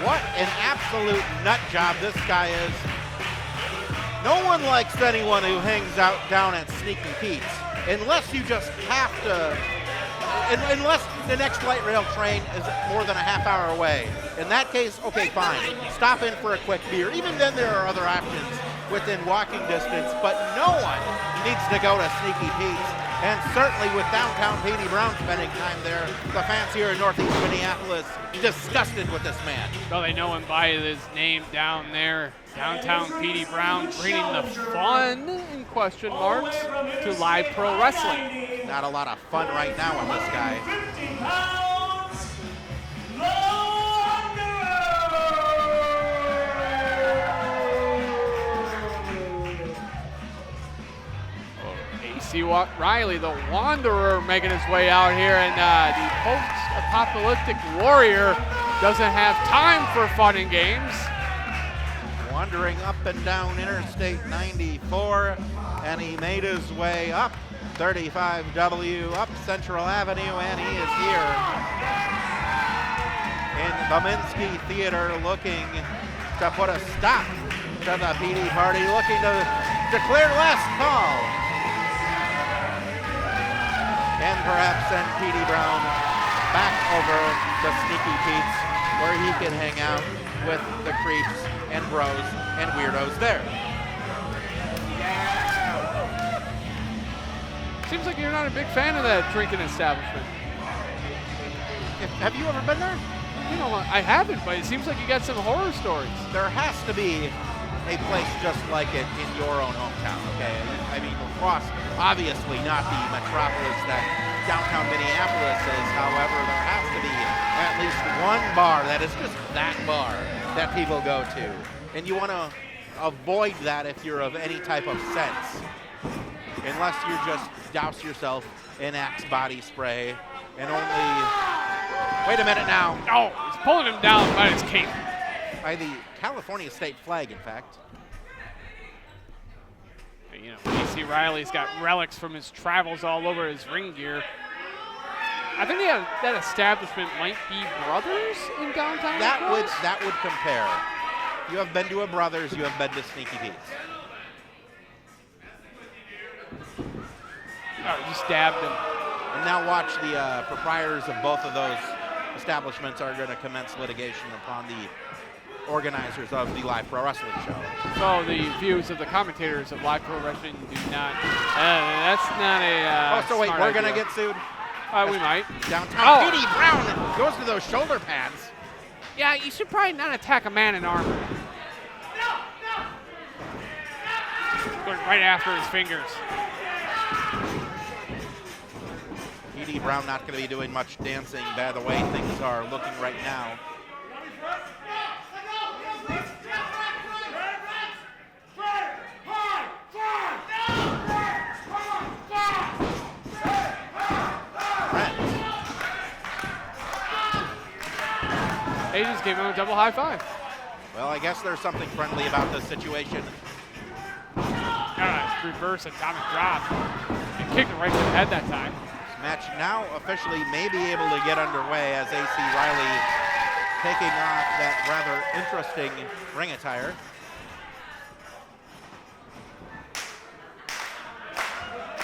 What an absolute nut job this guy is. No one likes anyone who hangs out down at Sneaky Pete's unless you just have to, unless the next light rail train is more than a half hour away. In that case, okay, fine. Stop in for a quick beer. Even then there are other options within walking distance, but no one needs to go to Sneaky Pete's. And certainly with downtown Petey Brown spending time there, the fans here in Northeast Minneapolis disgusted with this man. Well, they know him by his name down there. Downtown Petey Brown bringing the fun, in question marks, to live pro wrestling. Not a lot of fun right now on this guy. 50 pounds, AC Riley, the Wanderer, making his way out here, and the post-apocalyptic Warrior doesn't have time for fun and games. Wandering up and down Interstate 94, and he made his way up 35W, up Central Avenue, and he is here in the Minsky Theater looking to put a stop to the PD party, looking to declare last call. And perhaps send Petey Brown back over to Sneaky Pete's where he can hang out with the creeps and bros and weirdos there. Seems like you're not a big fan of that drinking establishment. Have you ever been there? You know, I haven't, but it seems like you got some horror stories. There has to be a place just like it in your own hometown, okay? I mean, La Crosse, obviously not the metropolis that downtown Minneapolis is. However, there has to be at least one bar that is just that bar that people go to. And you want to avoid that if you're of any type of sense. Unless you just douse yourself in Axe body spray and only... Wait a minute now. Oh, he's pulling him down by his cape. By the California state flag, in fact. You know, AC Riley's got relics from his travels all over his ring gear. I think that establishment might be Brothers in downtown. That would compare. You have been to a Brothers, you have been to Sneaky Pete's. Oh, he stabbed him. And now watch the proprietors of both of those establishments are going to commence litigation upon the organizers of the Live Pro Wrestling show. So the views of the commentators of Live Pro Wrestling do not. That's not a. Oh, so wait, we're going to get sued? We might. Downtown Petey Brown goes to those shoulder pads. Yeah, you should probably not attack a man in armor. Going right after his fingers. Petey Brown not going to be doing much dancing by the way things are looking right now. They just gave him a double high five. Well, I guess there's something friendly about this situation. Reverse atomic drop. And kicked him right to the head that time. This match now officially may be able to get underway as AC Riley taking off that rather interesting ring attire.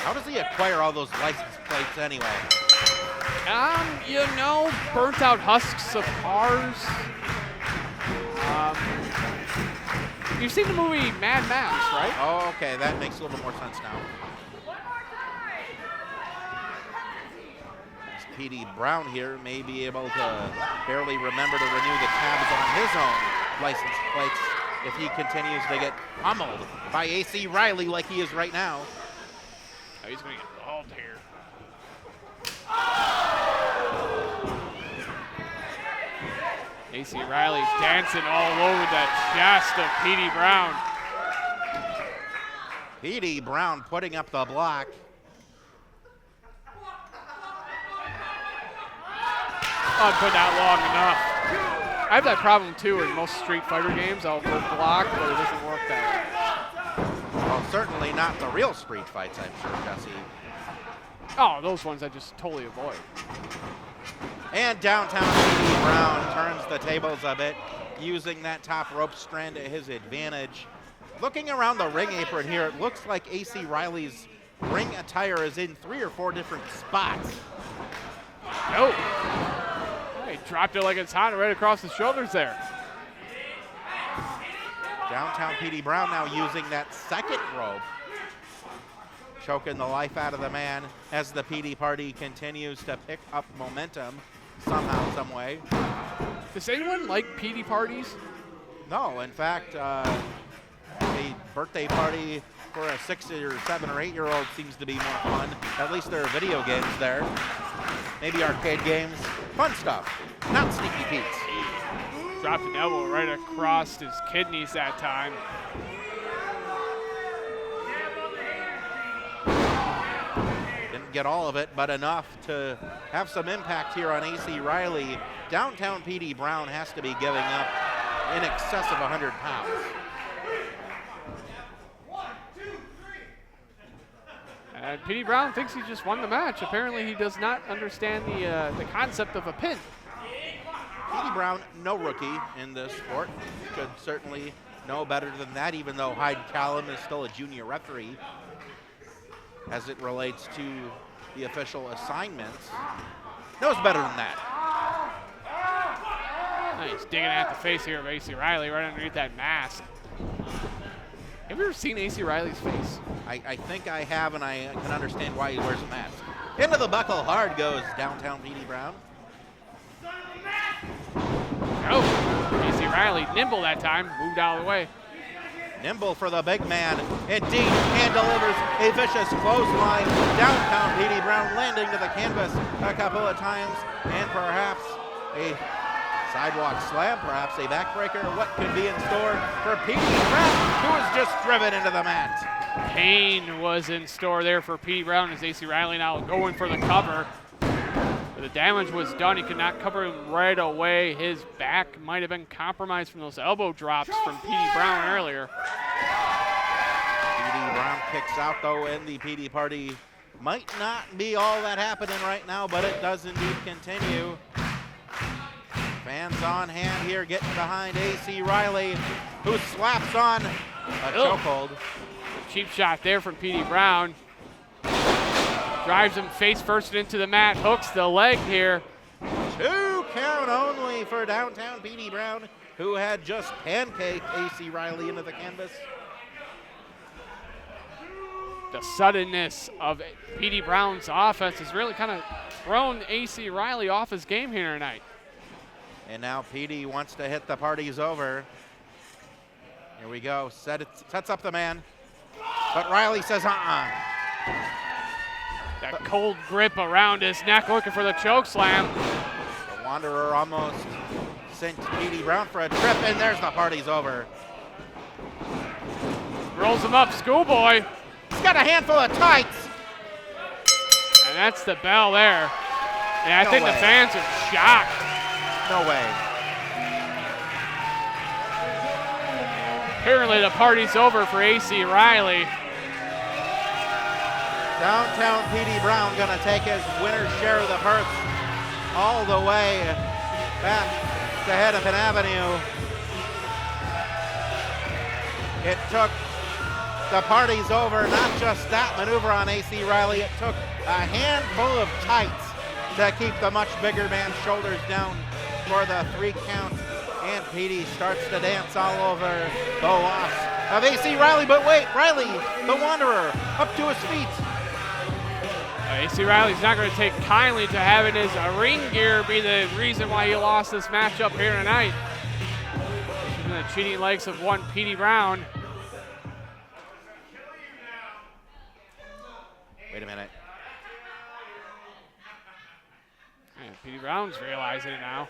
How does he acquire all those license plates anyway? You know, burnt out husks of cars. You've seen the movie Mad Max, right? Oh, okay, that makes a little bit more sense now. Petey Brown here may be able to barely remember to renew the tabs on his own license plates if he continues to get pummeled by AC Riley like he is right now. Oh, he's going to get involved here. AC Riley's dancing all over that chest of Petey Brown. Petey Brown putting up the block. I'd put that long enough. I have that problem too in most Street Fighter games. I'll put block, but it doesn't work that way. Well, certainly not the real street fights, I'm sure, Jesse. Oh, those ones I just totally avoid. And downtown PD Brown turns the tables a bit, using that top rope strand to his advantage. Looking around the ring apron here, it looks like AC Riley's ring attire is in 3 or 4 different spots. Nope. He dropped it like it's hot right across his shoulders there. Downtown PD Brown now using that second rope, choking the life out of the man as the PD party continues to pick up momentum somehow, some way. Does anyone like PD parties? No, in fact, a birthday party for a 6 or 7 or 8-year-old seems to be more fun. At least there are video games there. Maybe arcade games. Fun stuff, not sneaky peeks. Dropped an elbow right across his kidneys that time. Didn't get all of it, but enough to have some impact here on AC Riley. Downtown PD Brown has to be giving up in excess of 100 pounds. And PD Brown thinks he just won the match. Apparently he does not understand the concept of a pin. PD Brown, no rookie in this sport, should certainly know better than that, even though Hyde Callum is still a junior referee as it relates to the official assignments. Knows better than that. He's digging at the face here of AC Riley right underneath that mask. Have you ever seen AC Riley's face? I think I have, and I can understand why he wears a mask. Into the buckle hard goes Downtown PD Brown. Oh, AC Riley nimble that time, moved out of the way. Nimble for the big man, indeed, and delivers a vicious clothesline. Downtown PD Brown landing to the canvas a couple of times, and perhaps a sidewalk slam, perhaps a backbreaker. What could be in store for PD Brown, who was just driven into the mat? Pain was in store there for PD Brown as AC Riley now going for the cover. But the damage was done. He could not cover him right away. His back might have been compromised from those elbow drops from PD Brown earlier. PD Brown kicks out though, and the PD party might not be all that happening right now, but it does indeed continue. Fans on hand here getting behind AC Riley, who slaps on a chokehold. Cheap shot there from PD Brown. Drives him face first into the mat, hooks the leg here. 2 count only for Downtown PD Brown, who had just pancaked AC Riley into the canvas. The suddenness of PD Brown's offense has really kind of thrown AC Riley off his game here tonight. And now PD wants to hit the parties over. Here we go, sets up the man, but Riley says That cold grip around his neck looking for the choke slam. The Wanderer almost sent PD Brown for a trip, and there's the party's over. Rolls him up, Schoolboy. He's got a handful of tights. And that's the bell there. And I think the fans are shocked. No way. Apparently the party's over for AC Riley. Downtown PD Brown gonna take his winner's share of the purse all the way back to Hennepin Avenue. It took the party's over, not just that maneuver on AC Riley, it took a handful of tights to keep the much bigger man's shoulders down for the 3 count. And PD starts to dance all over the loss of AC Riley, but wait, Riley, the Wanderer, up to his feet. AC Riley's not going to take kindly to having his ring gear be the reason why he lost this matchup here tonight. And the cheating legs of one PD Brown. Wait a minute. And PD Brown's realizing it now.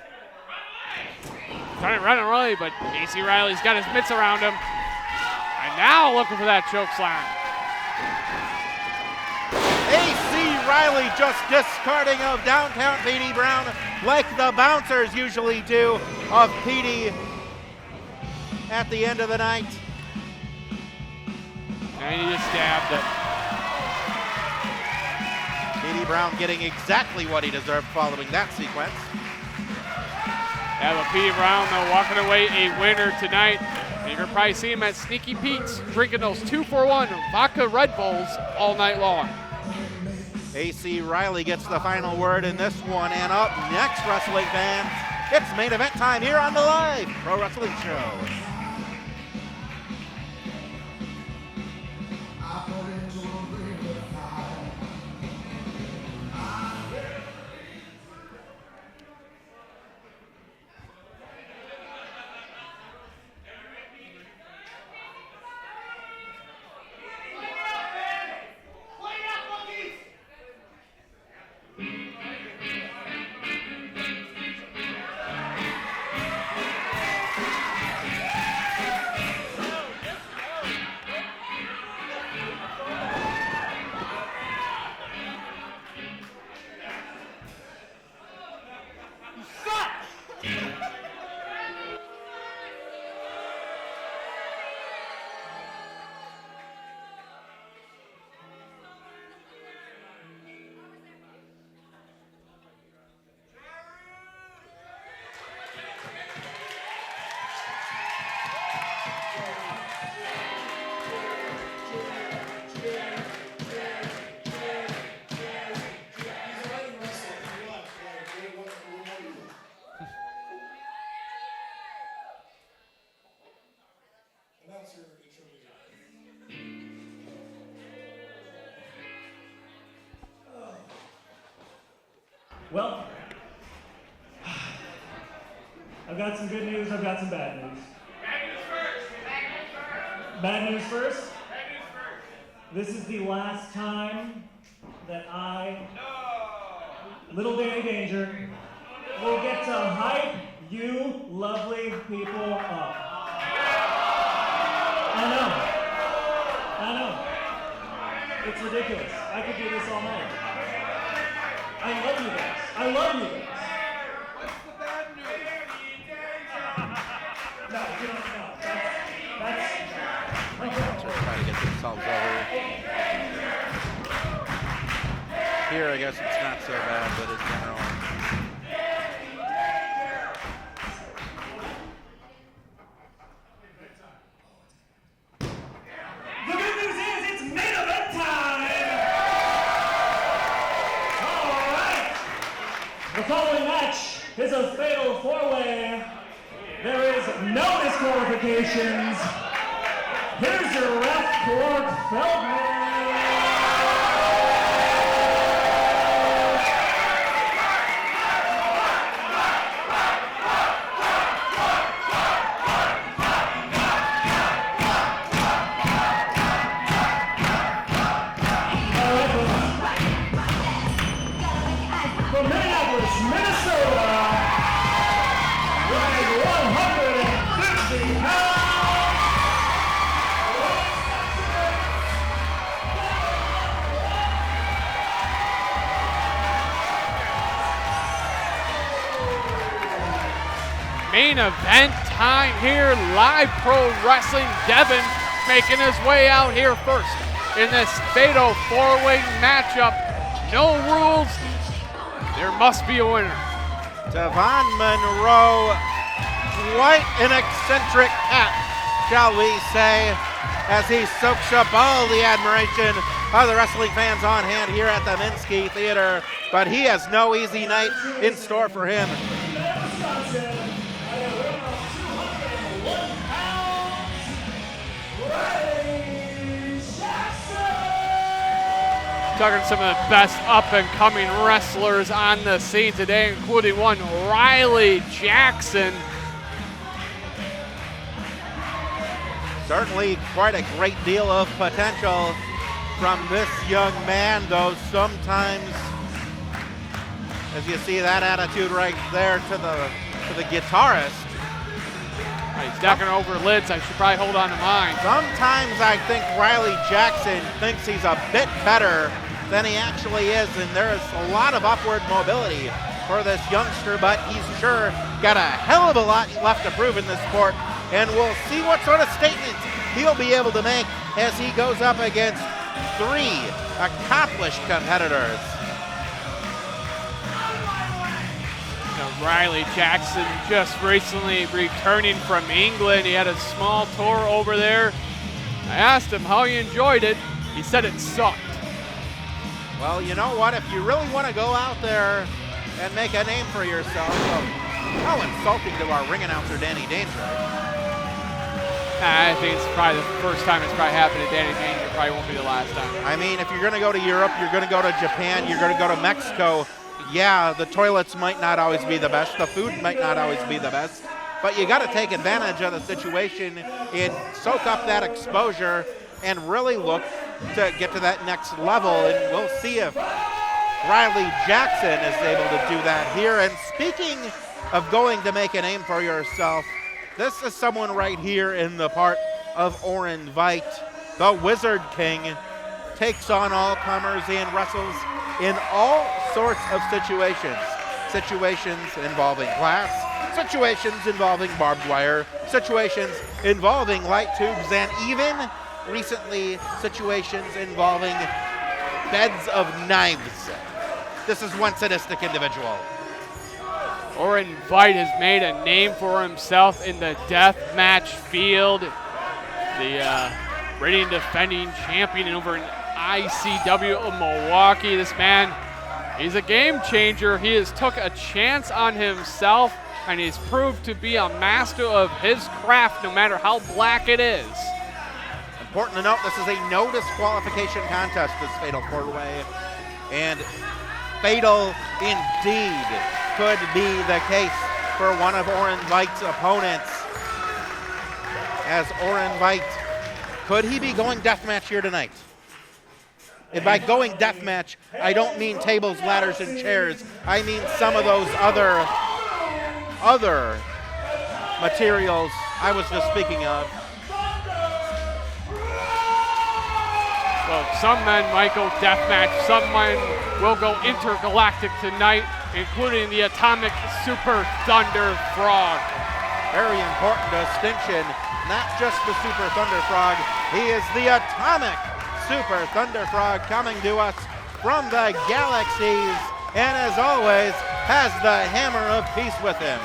Trying to run away, but AC Riley's got his mitts around him. And now looking for that choke slam. AC Riley just discarding of Downtown PD Brown like the bouncers usually do of PD at the end of the night. And he just stabbed it. PD P.D. Brown getting exactly what he deserved following that sequence. Yeah, P.D. Brown, though, walking away a winner tonight. And you're going to probably see him at Sneaky Pete's drinking those 2-for-1 vodka Red Bulls all night long. AC Riley gets the final word in this one. And up next, wrestling fans, it's main event time here on the Live Pro Wrestling Show. Well, I've got some good news, I've got some bad news. Bad news first. Bad news first? This is the last time that I, Little Danny Danger, will get to hype you lovely people up. I know. It's ridiculous. I could do this all night. I love you guys. I love you guys. What's the bad news? No, you don't know. That's Just trying to get themselves over. Here, I guess it's not so bad, but in general. The good news is it's main event time! All right. The following match is a fatal four-way. There is no disqualifications. Here's your ref, Clark Feldman. From Minneapolis, Minnesota, weighing 150 pounds. Main event time here, Live Pro Wrestling. Devin making his way out here first in this fatal four-way matchup. No rules. There must be a winner. Devon Monroe, quite an eccentric cat, shall we say, as he soaks up all the admiration of the wrestling fans on hand here at the Minsky Theater. But he has no easy night in store for him. Talking to some of the best up-and-coming wrestlers on the scene today, including one Riley Jackson. Certainly quite a great deal of potential from this young man, though sometimes, as you see that attitude right there to the guitarist. He's ducking over lids. I should probably hold on to mine. Sometimes I think Riley Jackson thinks he's a bit better than he actually is, and there is a lot of upward mobility for this youngster, but he's sure got a hell of a lot left to prove in this sport, and we'll see what sort of statements he'll be able to make as he goes up against three accomplished competitors. Riley Jackson just recently returning from England. He had a small tour over there. I asked him how he enjoyed it. He said it sucked. Well, you know what? If you really want to go out there and make a name for yourself, well, how insulting to our ring announcer, Danny Danger. I think it's probably the first time it's probably happened to Danny Danger. It probably won't be the last time. I mean, if you're going to go to Europe, you're going to go to Japan, you're going to go to Mexico. Yeah, the toilets might not always be the best, the food might not always be the best, but you got to take advantage of the situation and soak up that exposure and really look to get to that next level. And we'll see if Riley Jackson is able to do that here. And speaking of going to make a name for yourself, this is someone right here in the part of Oren Veit, the Wizard King, takes on all comers and wrestles in all sorts of situations. Situations involving glass, situations involving barbed wire, situations involving light tubes, and even recently situations involving beds of knives. This is one sadistic individual. Oren Veit has made a name for himself in the death match field. The reigning defending champion over in ICW of Milwaukee. This man, he's a game changer. He has took a chance on himself, and he's proved to be a master of his craft no matter how black it is. Important to note, this is a no disqualification contest, this fatal four-way. And fatal indeed could be the case for one of Oren Veit's opponents. As Oren Veit, could he be going deathmatch here tonight? And by going deathmatch, I don't mean tables, ladders, and chairs. I mean some of those other materials I was just speaking of. Well, some men might go deathmatch, some men will go intergalactic tonight, including the Atomic Super Thunder Frog. Very important distinction, not just the Super Thunder Frog, he is the Atomic Super Thunder Frog, coming to us from the galaxies, and as always, has the Hammer of Peace with him.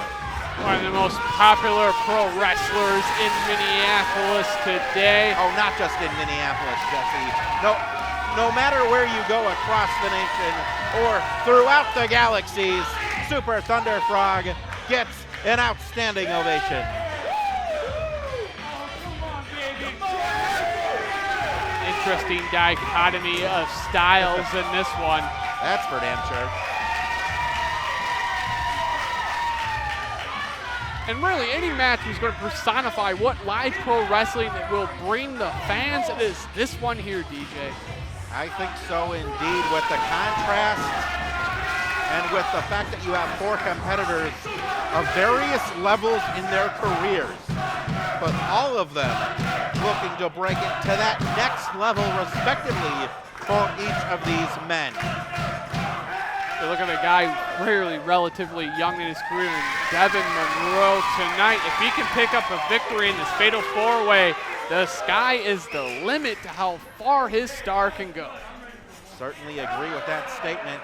One of the most popular pro wrestlers in Minneapolis today. Oh, not just in Minneapolis, Jesse. No matter where you go across the nation or throughout the galaxies, Super Thunder Frog gets an outstanding ovation. Interesting dichotomy of styles in this one. That's for damn sure. And really, any match is going to personify what live pro wrestling will bring the fans. It is this one here, DJ. I think so indeed, with the contrast and with the fact that you have four competitors of various levels in their careers, but all of them looking to break it to that next level respectively for each of these men. You look at a guy really relatively young in his career, in Devin Monroe tonight. If he can pick up a victory in this fatal four-way, the sky is the limit to how far his star can go. Certainly agree with that statement.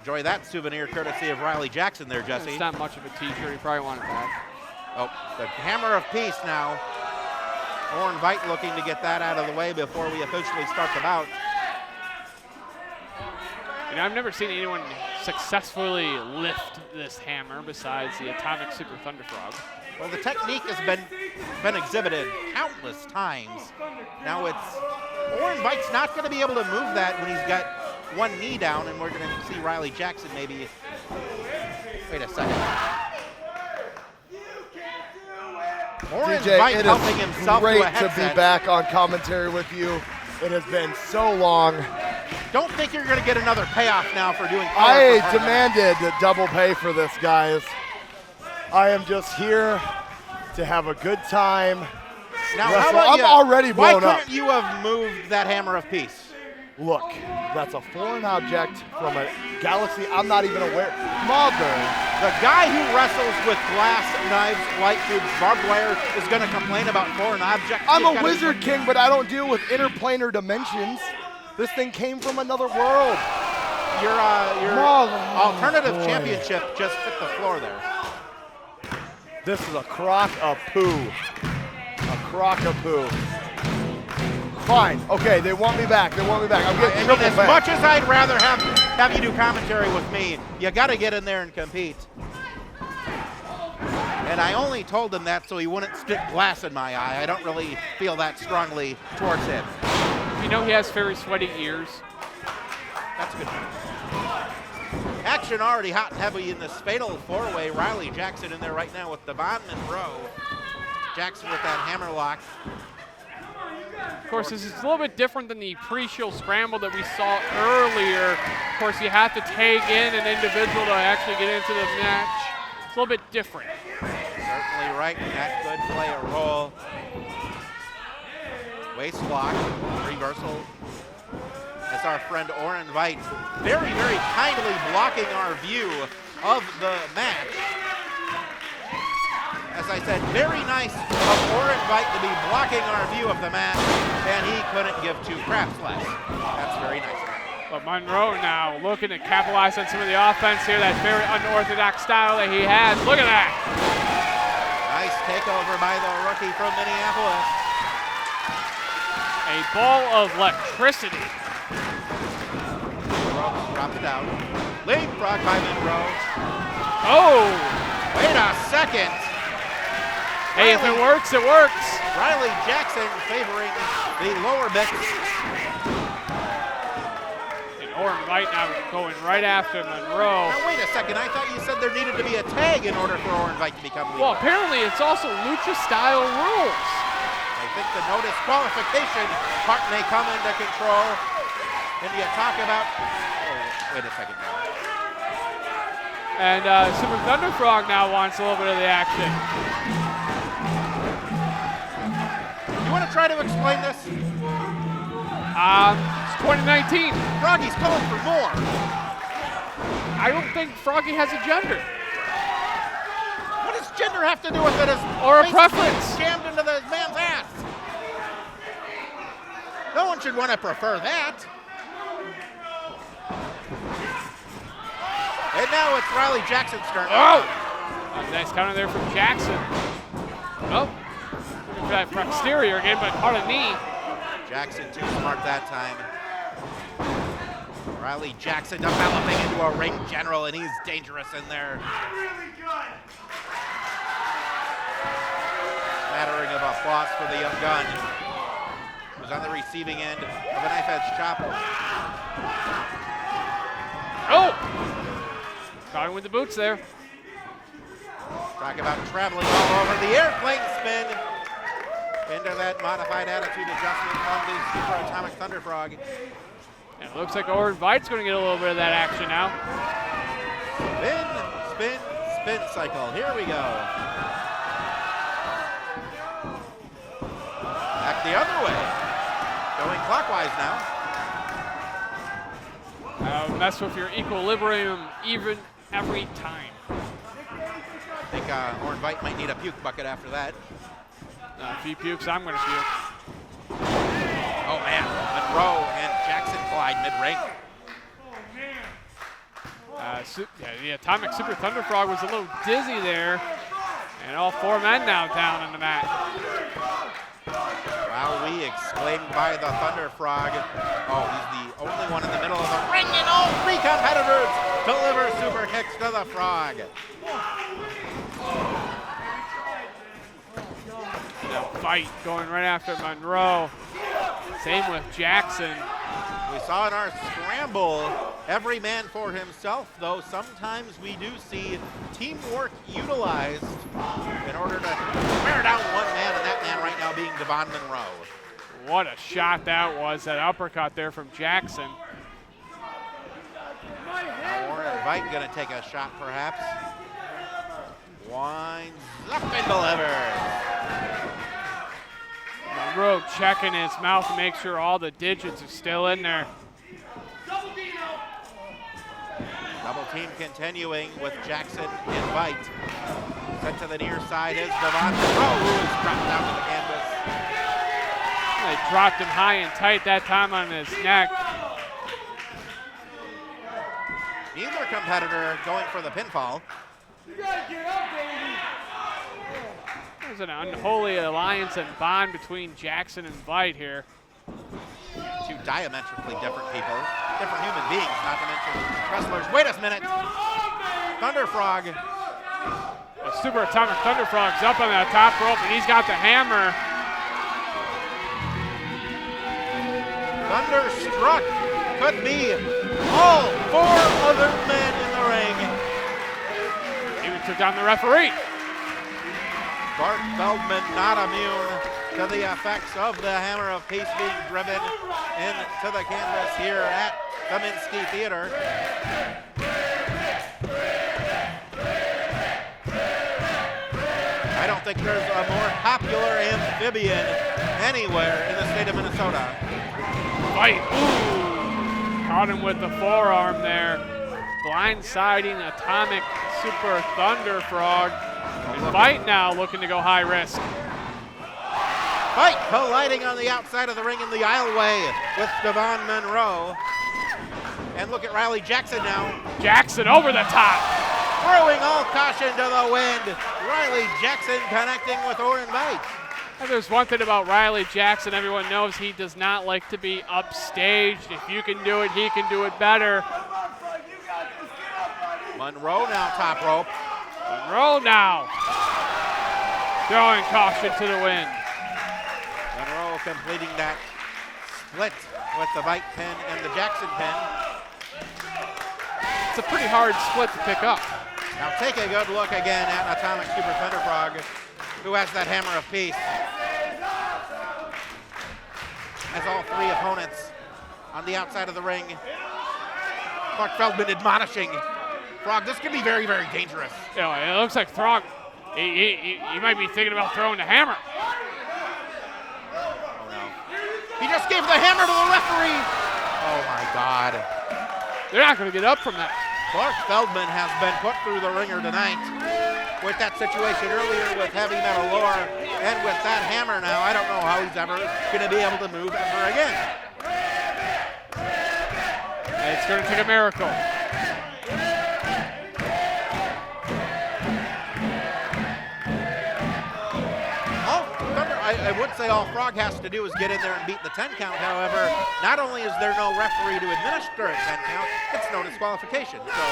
Enjoy that souvenir courtesy of Riley Jackson there, Jesse. It's not much of a t-shirt. He probably wanted back. Oh, the Hammer of Peace now. Oren Veit looking to get that out of the way before we officially start the bout. You know, I've never seen anyone successfully lift this hammer besides the Atomic Super Thunder Frog. Well, the technique has been exhibited countless times. Now Oren Veit's not going to be able to move that when he's got one knee down, and we're going to see Riley Jackson maybe. Wait a second. Oren Veit it helping is himself great to a headset. to be back on commentary with you. It has been so long. Don't think you're going to get another payoff now for doing color I for demanded double pay for this, guys. I am just here to have a good time. Now, wrestle. how about I'm already blown Why up. couldn't you have moved that Hammer of Peace? Look, that's a foreign object from a galaxy I'm not even aware. Mother. The guy who wrestles with glass, knives, light tubes, barbed wire is going to complain about foreign objects. I'm a wizard king, but I don't deal with interplanar dimensions. This thing came from another world. your alternative championship just hit the floor there. This is a crock of poo. A crock of poo. Fine. Okay, they want me back. They want me back. I'm getting triple as back. much as I'd rather have you do commentary with me, you got to get in there and compete. And I only told him that so he wouldn't stick glass in my eye. I don't really feel that strongly towards him. You know he has very sweaty ears. That's good. Action already hot and heavy in this fatal four-way. Riley Jackson in there right now with Devon Monroe. Jackson with that hammerlock. Of course, this is a little bit different than the pre-show scramble that we saw earlier. Of course, you have to tag in an individual to actually get into the match. It's a little bit different. Certainly right, and that could play a role. Waist lock, reversal. As our friend Oren Veit very, very kindly blocking our view of the match. As I said, very nice of Oren Veit to be blocking our view of the match, and he couldn't give two craps less. That's very nice. But Monroe now looking to capitalize on some of the offense here, that very unorthodox style that he has. Look at that. Nice takeover by the rookie from Minneapolis. A ball of electricity. Drops it out. Leapfrog by Monroe. Oh! Wait a second. Hey, if it works, it works. Riley Jackson favoring the lower mix. And Oren Veit now going right after Monroe. Now wait a second, I thought you said there needed to be a tag in order for Oren Veit to become leader. Well, apparently it's also lucha-style rules. I think the no disqualification part may come into control. And you talk about, wait a second now. And Super Thunder Frog now wants a little bit of the action. You want to try to explain this? It's 2019. Froggy's calling for more. I don't think Froggy has a gender. What does gender have to do with it? Or a preference. Jammed into the man's ass. No one should want to prefer that. And now it's Riley Jackson's turn. Oh! Nice counter there from Jackson. Oh, looking for that exterior again, but hard a knee. Jackson too smart that time. Riley Jackson developing into a ring general, and he's dangerous in there. Really good. Smattering of applause for the young gun, who's on the receiving end of a knife-edge chop. Oh! Caught him with the boots there. Talk about traveling all over the airplane spin into that modified attitude adjustment on the Super Atomic Thunder Frog. And it looks like Oren Veit's going to get a little bit of that action now. Spin, spin, spin cycle. Here we go. Back the other way. Going clockwise now. Mess with your equilibrium every time. I think Oren Veit might need a puke bucket after that. If he pukes, I'm going to puke. Oh man, Monroe and Jackson collide mid-ring. The Atomic Super Thunder Frog was a little dizzy there. And all four men now down on the mat. Wowee, exclaimed by the Thunder Frog. Oh, he's the only one in the middle of the ring, and all three competitors deliver super kicks to the Frog. The fight going right after Monroe. Same with Jackson. We saw in our scramble, every man for himself, though sometimes we do see teamwork utilized in order to wear down one man, and that man right now being Devon Monroe. What a shot that was, that uppercut there from Jackson. Oren Veit gonna take a shot perhaps. Winds up and delivers. Monroe checking his mouth to make sure all the digits are still in there. Double team continuing with Jackson and Veit. Set to the near side is Devon Monroe, who is dropped down to the canvas. They dropped him high and tight that time on his neck. competitor going for the pinfall. You gotta get up, baby. There's an unholy alliance and bond between Jackson and Vite here. Two diametrically different people, different human beings, not to mention wrestlers. Wait a minute. Thunder Frog. A Super Atomic Thunder Frog's up on that top rope, and he's got the hammer. Thunderstruck could be all 4 other men in the ring. Even took down the referee. Bart Feldman not immune to the effects of the Hammer of Peace being driven into the canvas here at the Minsky Theater. I don't think there's a more popular amphibian anywhere in the state of Minnesota. Vite, ooh, caught him with the forearm there. Blindsiding Atomic Super Thunder Frog. And Vite now looking to go high risk. Vite colliding on the outside of the ring in the aisleway with Devon Monroe. And look at Riley Jackson now. Jackson over the top. Throwing all caution to the wind. Riley Jackson connecting with Oren Vite. And there's one thing about Riley Jackson, everyone knows he does not like to be upstaged. If you can do it, he can do it better. Monroe now top rope. Monroe now. Throwing caution to the wind. Monroe completing that split with the Vite pin and the Jackson pin. It's a pretty hard split to pick up. Now take a good look again at Atomic Super Thunder Frog, who has that Hammer of Peace. Has all 3 opponents on the outside of the ring. Clark Feldman admonishing Frog, this could be very, very dangerous. You know, it looks like Frog, he might be thinking about throwing the hammer. Oh no. He just gave the hammer to the referee. Oh my God. They're not going to get up from that. Clark Feldman has been put through the ringer tonight with that situation earlier with Heavy Metal Lore, and with that hammer now, I don't know how he's ever going to be able to move ever again. It's going to take a miracle. I would say all Frog has to do is get in there and beat the 10 count. However, not only is there no referee to administer a 10 count, it's no disqualification. So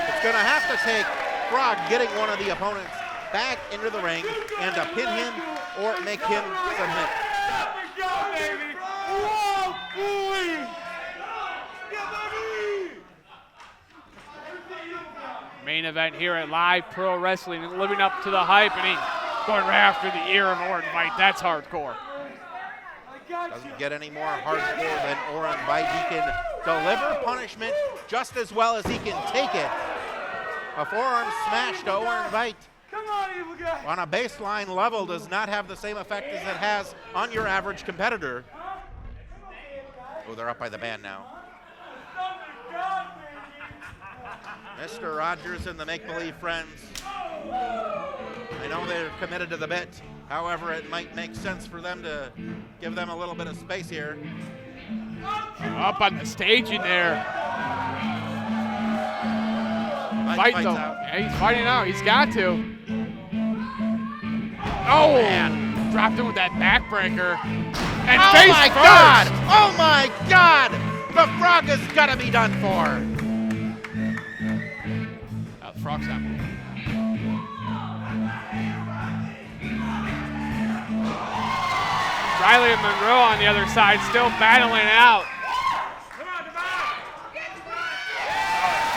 it's going to have to take Frog getting one of the opponents back into the ring and to pin him or make him submit. Main event here at Live Pro Wrestling, living up to the hype, and he going right after the ear of Oren Vite. That's hardcore. Doesn't get any more hardcore than Oren Vite. He can deliver punishment just as well as he can take it. A forearm smash to Oren Vite on a baseline level does not have the same effect as it has on your average competitor. Oh, they're up by the band now. Mr. Rogers and the Make Believe Friends. I know they're committed to the bit. However, it might make sense for them to give them a little bit of space here. Up on the stage in there. Vite though. Yeah, he's fighting out. He's got to. Oh, man. Dropped him with that backbreaker. And oh face my first. God! Oh my God! The Frog has got to be done for. The Frog's not moving. Riley and Monroe on the other side, still battling out.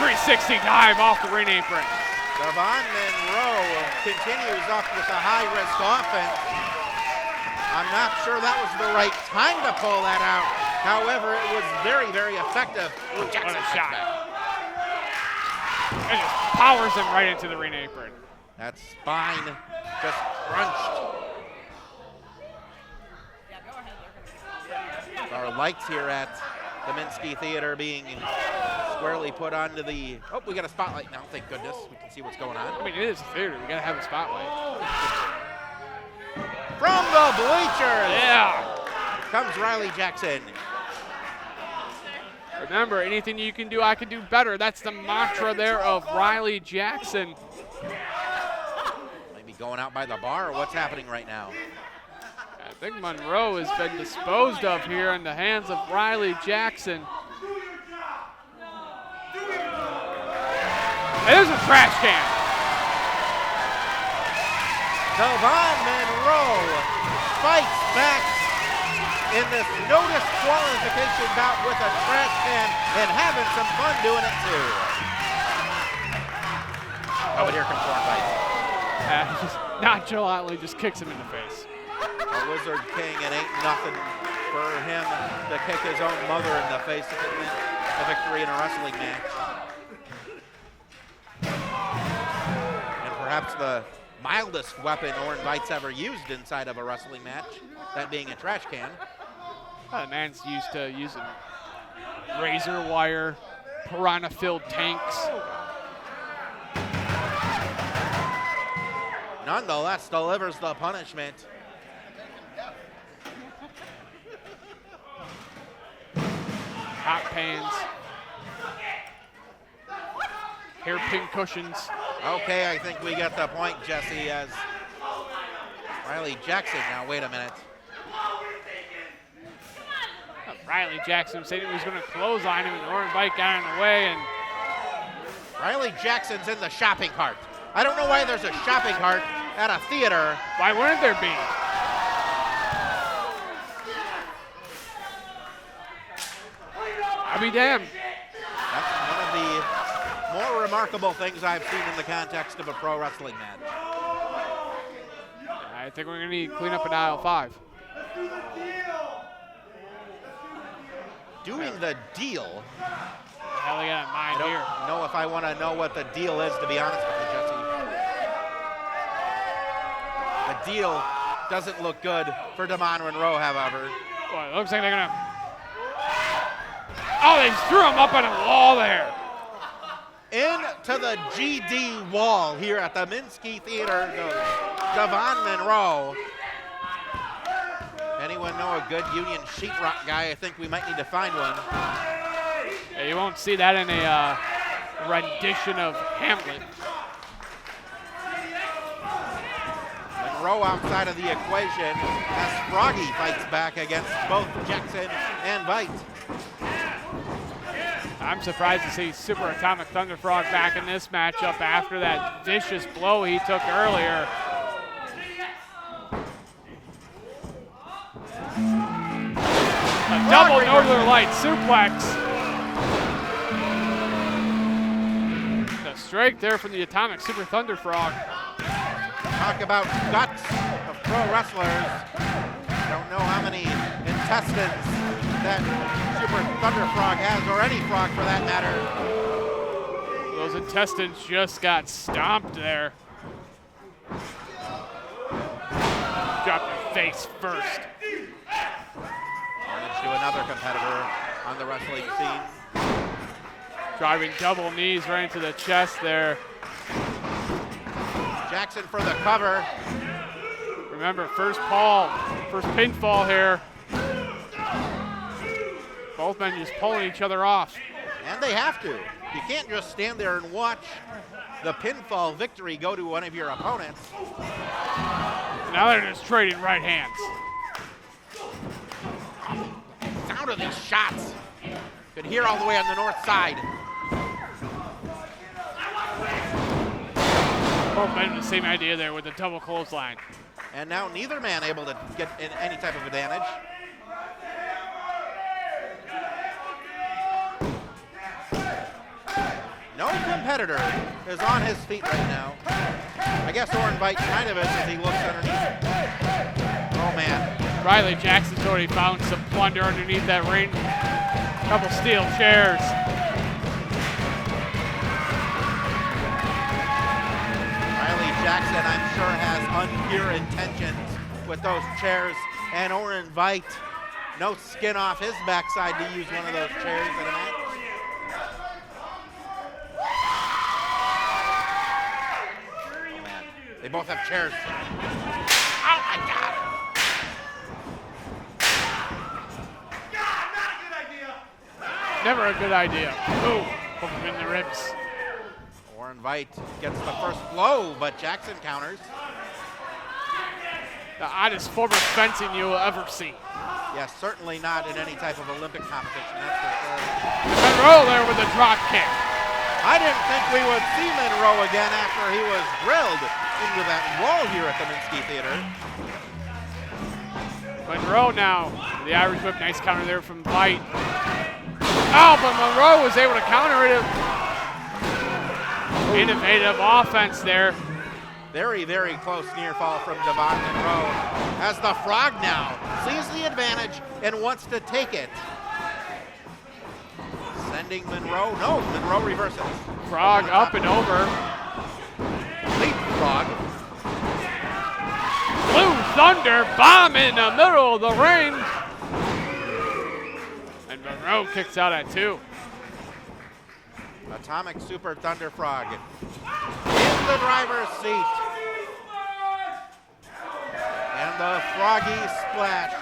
360 dive off the ring apron. Devon Monroe continues up with a high-risk offense. I'm not sure that was the right time to pull that out. However, it was very, very effective. Ooh, Jackson what a shot. And just powers him right into the ring apron. That spine just crunched. Our lights here at the Minsky Theater being squarely put onto the, oh, we got a spotlight now, thank goodness. We can see what's going on. I mean, it is a theater. We got to have a spotlight. From the bleachers. Yeah. Comes Riley Jackson. Remember, anything you can do, I can do better. That's the mantra there of Riley Jackson. Maybe going out by the bar, or what's happening right now? I think Monroe has been disposed of here in the hands of Riley Jackson. And there's a trash can. Devon Monroe fights back in this no disqualification bout with a trash can and having some fun doing it too. Oh, but here comes Thornfight. Just nonchalantly just kicks him in the face. A Wizard King, it ain't nothing for him to kick his own mother in the face to win a victory in a wrestling match. And perhaps the mildest weapon Orin Vite's ever used inside of a wrestling match, that being a trash can. The man's used to using razor wire, piranha-filled tanks. Nonetheless, delivers the punishment. Hot pans. Hairpin cushions. Okay, I think we get the point, Jesse, as Riley Jackson. Now, wait a minute. Riley Jackson said he was going to clothesline him, and Orin Vite got in the way. And Riley Jackson's in the shopping cart. I don't know why there's a shopping cart at a theater. Why wouldn't there be? I'll be damned. That's one of the more remarkable things I've seen in the context of a pro wrestling match. I think we're going to need to clean up in aisle 5. Doing the deal. What the hell they got in mind here? I don't know if I want to know what the deal is, to be honest with you, Jesse. The deal doesn't look good for Devon Monroe, however. Boy, it looks like they're going to... Oh, they threw him up on a wall there. Into the GD wall here at the Minsky Theater goes Devon Monroe. Anyone know a good Union sheetrock guy? I think we might need to find one. Yeah, you won't see that in a rendition of Hamlet. Monroe outside of the equation as Froggy fights back against both Jackson and Vite. I'm surprised to see Super Atomic Thunder Frog back in this matchup after that vicious blow he took earlier. A double Northern Light suplex. The strike there from the Atomic Super Thunder Frog. Talk about guts of pro wrestlers. Don't know how many intestines that Super Thunder Frog has, or any frog for that matter. Those intestines just got stomped there. Dropped your face first. Carnage to another competitor on the wrestling scene. Driving double knees right into the chest there. Jackson for the cover. Remember, first pinfall here. Both men just pulling each other off. And they have to. You can't just stand there and watch the pinfall victory go to one of your opponents. Now they're just trading right hands. Sound of these shots. Could hear all the way on the north side. Both men with the same idea there with the double clothesline. And now neither man able to get in any type of advantage. No competitor is on his feet right now. I guess Orin Vite kind of is as he looks underneath. Oh man. Riley Jackson's already found some plunder underneath that ring. Couple steel chairs. Riley Jackson, I'm sure, has unpure intentions with those chairs. And Orin Vite, no skin off his backside to use one of those chairs in a match. They both have chairs. Oh my God! never a good idea. Ooh, hook him in the ribs. Oren Veit gets the first blow, but Jackson counters. The oddest form of fencing you will ever see. Yes, certainly not in any type of Olympic competition, that's for sure. Monroe there with a drop kick. I didn't think we would see Monroe again after he was drilled into that wall here at the Minsky Theater. Monroe now, the Irish whip, nice counter there from Veit. Oh, but Monroe was able to counter it. Innovative offense there. Very, very close near fall from Devon Monroe as the Frog now sees the advantage and wants to take it. Sending Monroe, no, Monroe reverses. Frog up and over. Leapfrog. Blue Thunder bomb in the middle of the ring. And Monroe kicks out at 2. Atomic Super Thunder Frog in the driver's seat. And the Froggy Splash,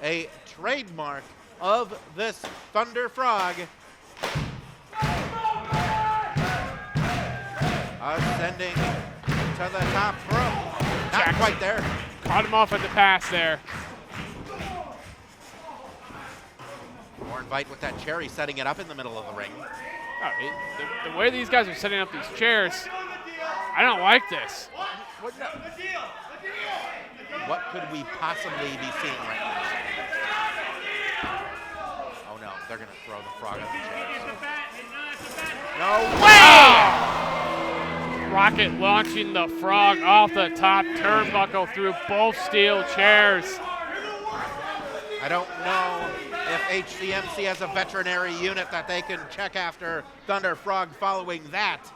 a trademark of this Thunder Frog. Ascending to the top rope. Not Jackson quite there. Caught him off at the pass there. Oren Veit with that cherry setting it up in the middle of the ring. Oh, the way these guys are setting up these chairs, I don't like this. What could we possibly be seeing right now? Oh no, they're going to throw the Frog on the chairs. No way! Oh! Rocket launching the Frog off the top turnbuckle through both steel chairs. I don't know if HCMC has a veterinary unit that they can check after Thunder Frog following that.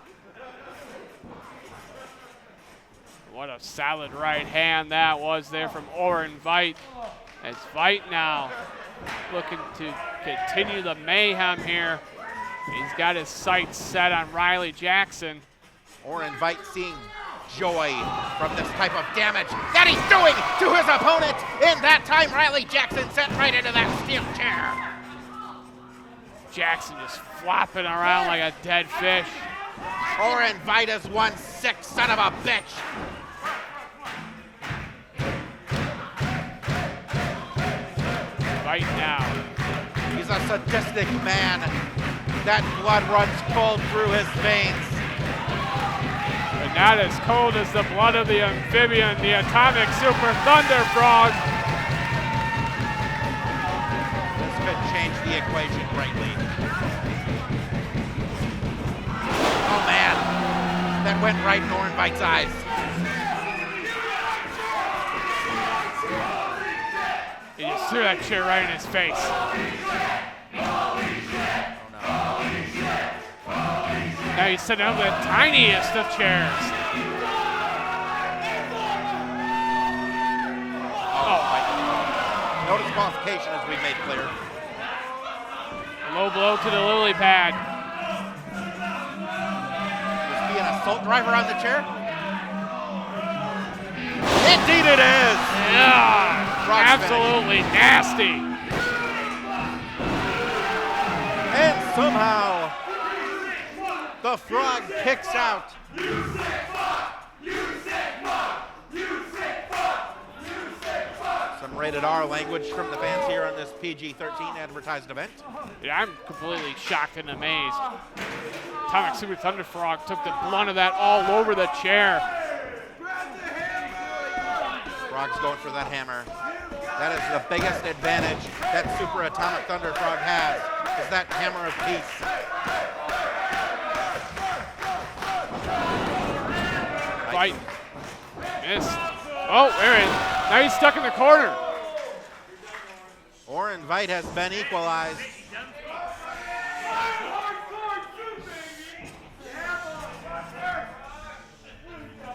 What a solid right hand that was there from Oren Veit. As Veit now looking to continue the mayhem here. He's got his sights set on Riley Jackson. Oren Veit seeing joy from this type of damage that he's doing to his opponent. And that time Riley Jackson sent right into that steel chair. Jackson just flopping around like a dead fish. Oren Veit is one sick son of a bitch. Veit now. He's a sadistic man. That blood runs cold through his veins. But not as cold as the blood of the amphibian, the Atomic Super Thunder Frog. This could change the equation greatly. Oh man, that went right in Oren Veit's eyes. He just threw that chair right in his face. Now he's setting up the tiniest of chairs. No disqualification as we made clear. Low blow to the lily pad. Is he an assault driver on the chair? Indeed it is! Yeah, absolutely nasty. And somehow, the Frog kicks out. Some rated R language from the fans here on this PG-13 advertised event. Yeah, I'm completely shocked and amazed. Atomic Super Thunder Frog took the blunt of that all over the chair. Frog's going for that hammer. That is the biggest advantage that Super Atomic Thunder Frog has, is that hammer of peace. Fight. Missed. Oh, there it is. Now he's stuck in the corner. Oren Veit has been equalized.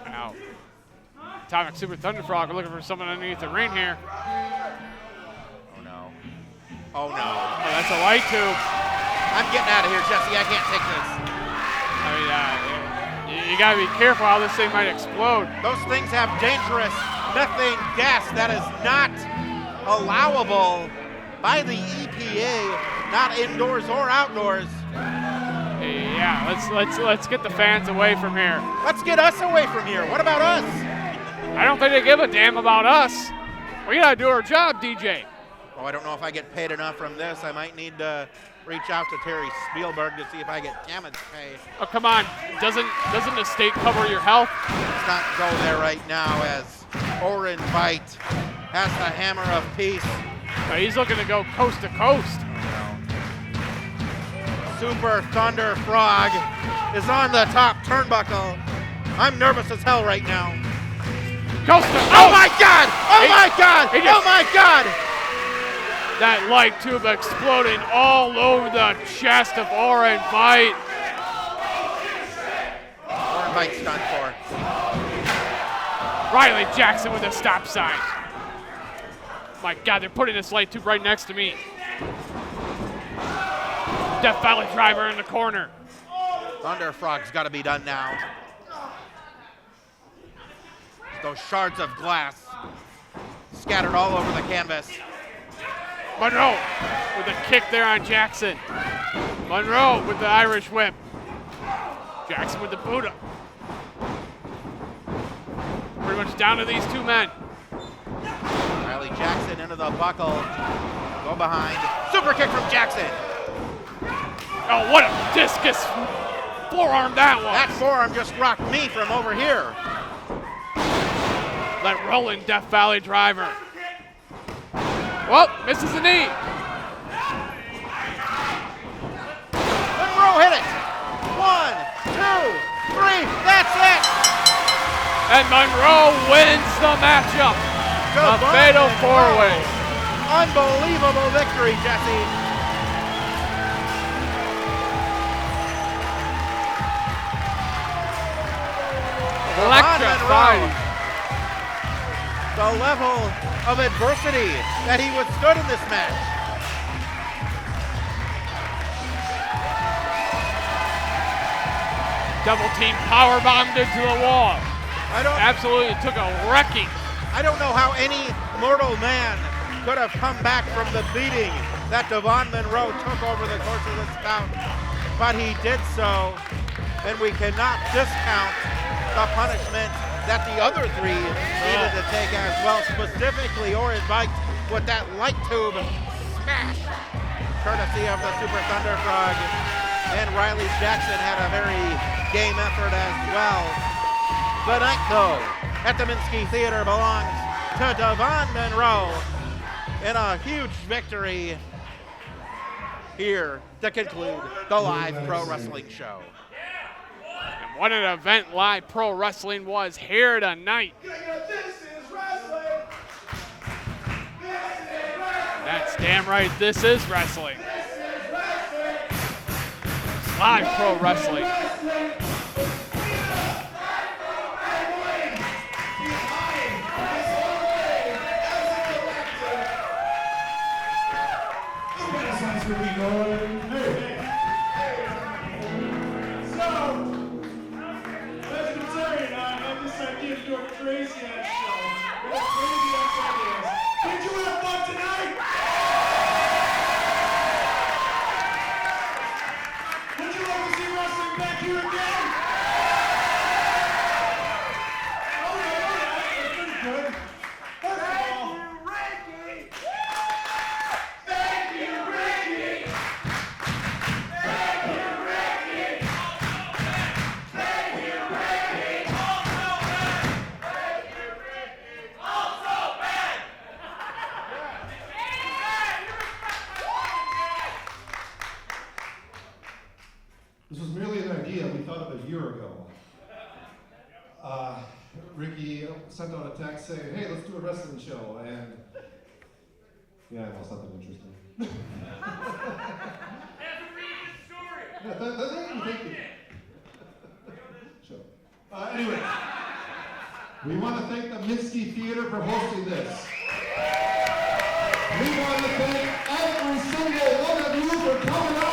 Out. Atomic Super Thunder Frog looking for someone underneath the ring here. Oh no. Oh no. Oh, that's a light tube. I'm getting out of here, Jesse. I can't take this. I mean, you gotta be careful how this thing might explode. Those things have dangerous methane gas that is not allowable by the EPA not indoors or outdoors. Yeah, let's get the fans away from here. Let's get us away from here. What about us? I don't think they give a damn about us. We gotta do our job, DJ. Oh, I don't know if I get paid enough from this. I might need to reach out to Terry Spielberg to see if I get damage pay. Oh, come on. Doesn't the state cover your health? Let's not go there right now as Oren Veit has the hammer of peace. He's looking to go coast to coast. Super Thunder Frog is on the top turnbuckle. I'm nervous as hell right now. Coast to coast. Oh my God! Oh my God! Oh my God! That light tube exploding all over the chest of Oren Veit. Oren Veit's done for. Riley Jackson with a stop sign. My God, they're putting this light tube right next to me. Death Valley driver in the corner. Thunder Frog's got to be done now. Those shards of glass scattered all over the canvas. Monroe with a kick there on Jackson. Monroe with the Irish whip. Jackson with the Buddha. Pretty much down to these two men. Riley Jackson into the buckle. Go behind. Super kick from Jackson. Oh, what a discus forearm that was. That forearm just rocked me from over here. That rolling Death Valley driver. Well, misses the knee. Monroe hit it. 1, 2, 3. That's it. And Monroe wins the matchup. A fatal four-way. Unbelievable victory, Jesse. Electrifying. The level of adversity that he withstood in this match. Double team power bombed into the wall. Absolutely took a wrecking. I don't know how any mortal man could have come back from the beating that Devon Monroe took over the course of this bout, but he did so, and we cannot discount the punishment that the other three needed to take as well, specifically Oren Veit with that light tube smash, courtesy of the Super Thunder Frog, and Riley Jackson had a very game effort as well. The night, though, at the Minsky Theater belongs to Devon Monroe in a huge victory here to conclude the live pro wrestling show. And what an event live pro wrestling was here tonight. That's damn right, this is wrestling. Live pro wrestling. This was merely an idea we thought of a year ago. Ricky sent out a text saying, hey, let's do a wrestling show, and yeah, well, something interesting. Thank you. Sure. Anyway, we want to thank the Minsky Theater for hosting this. We want to thank every single one of you for coming out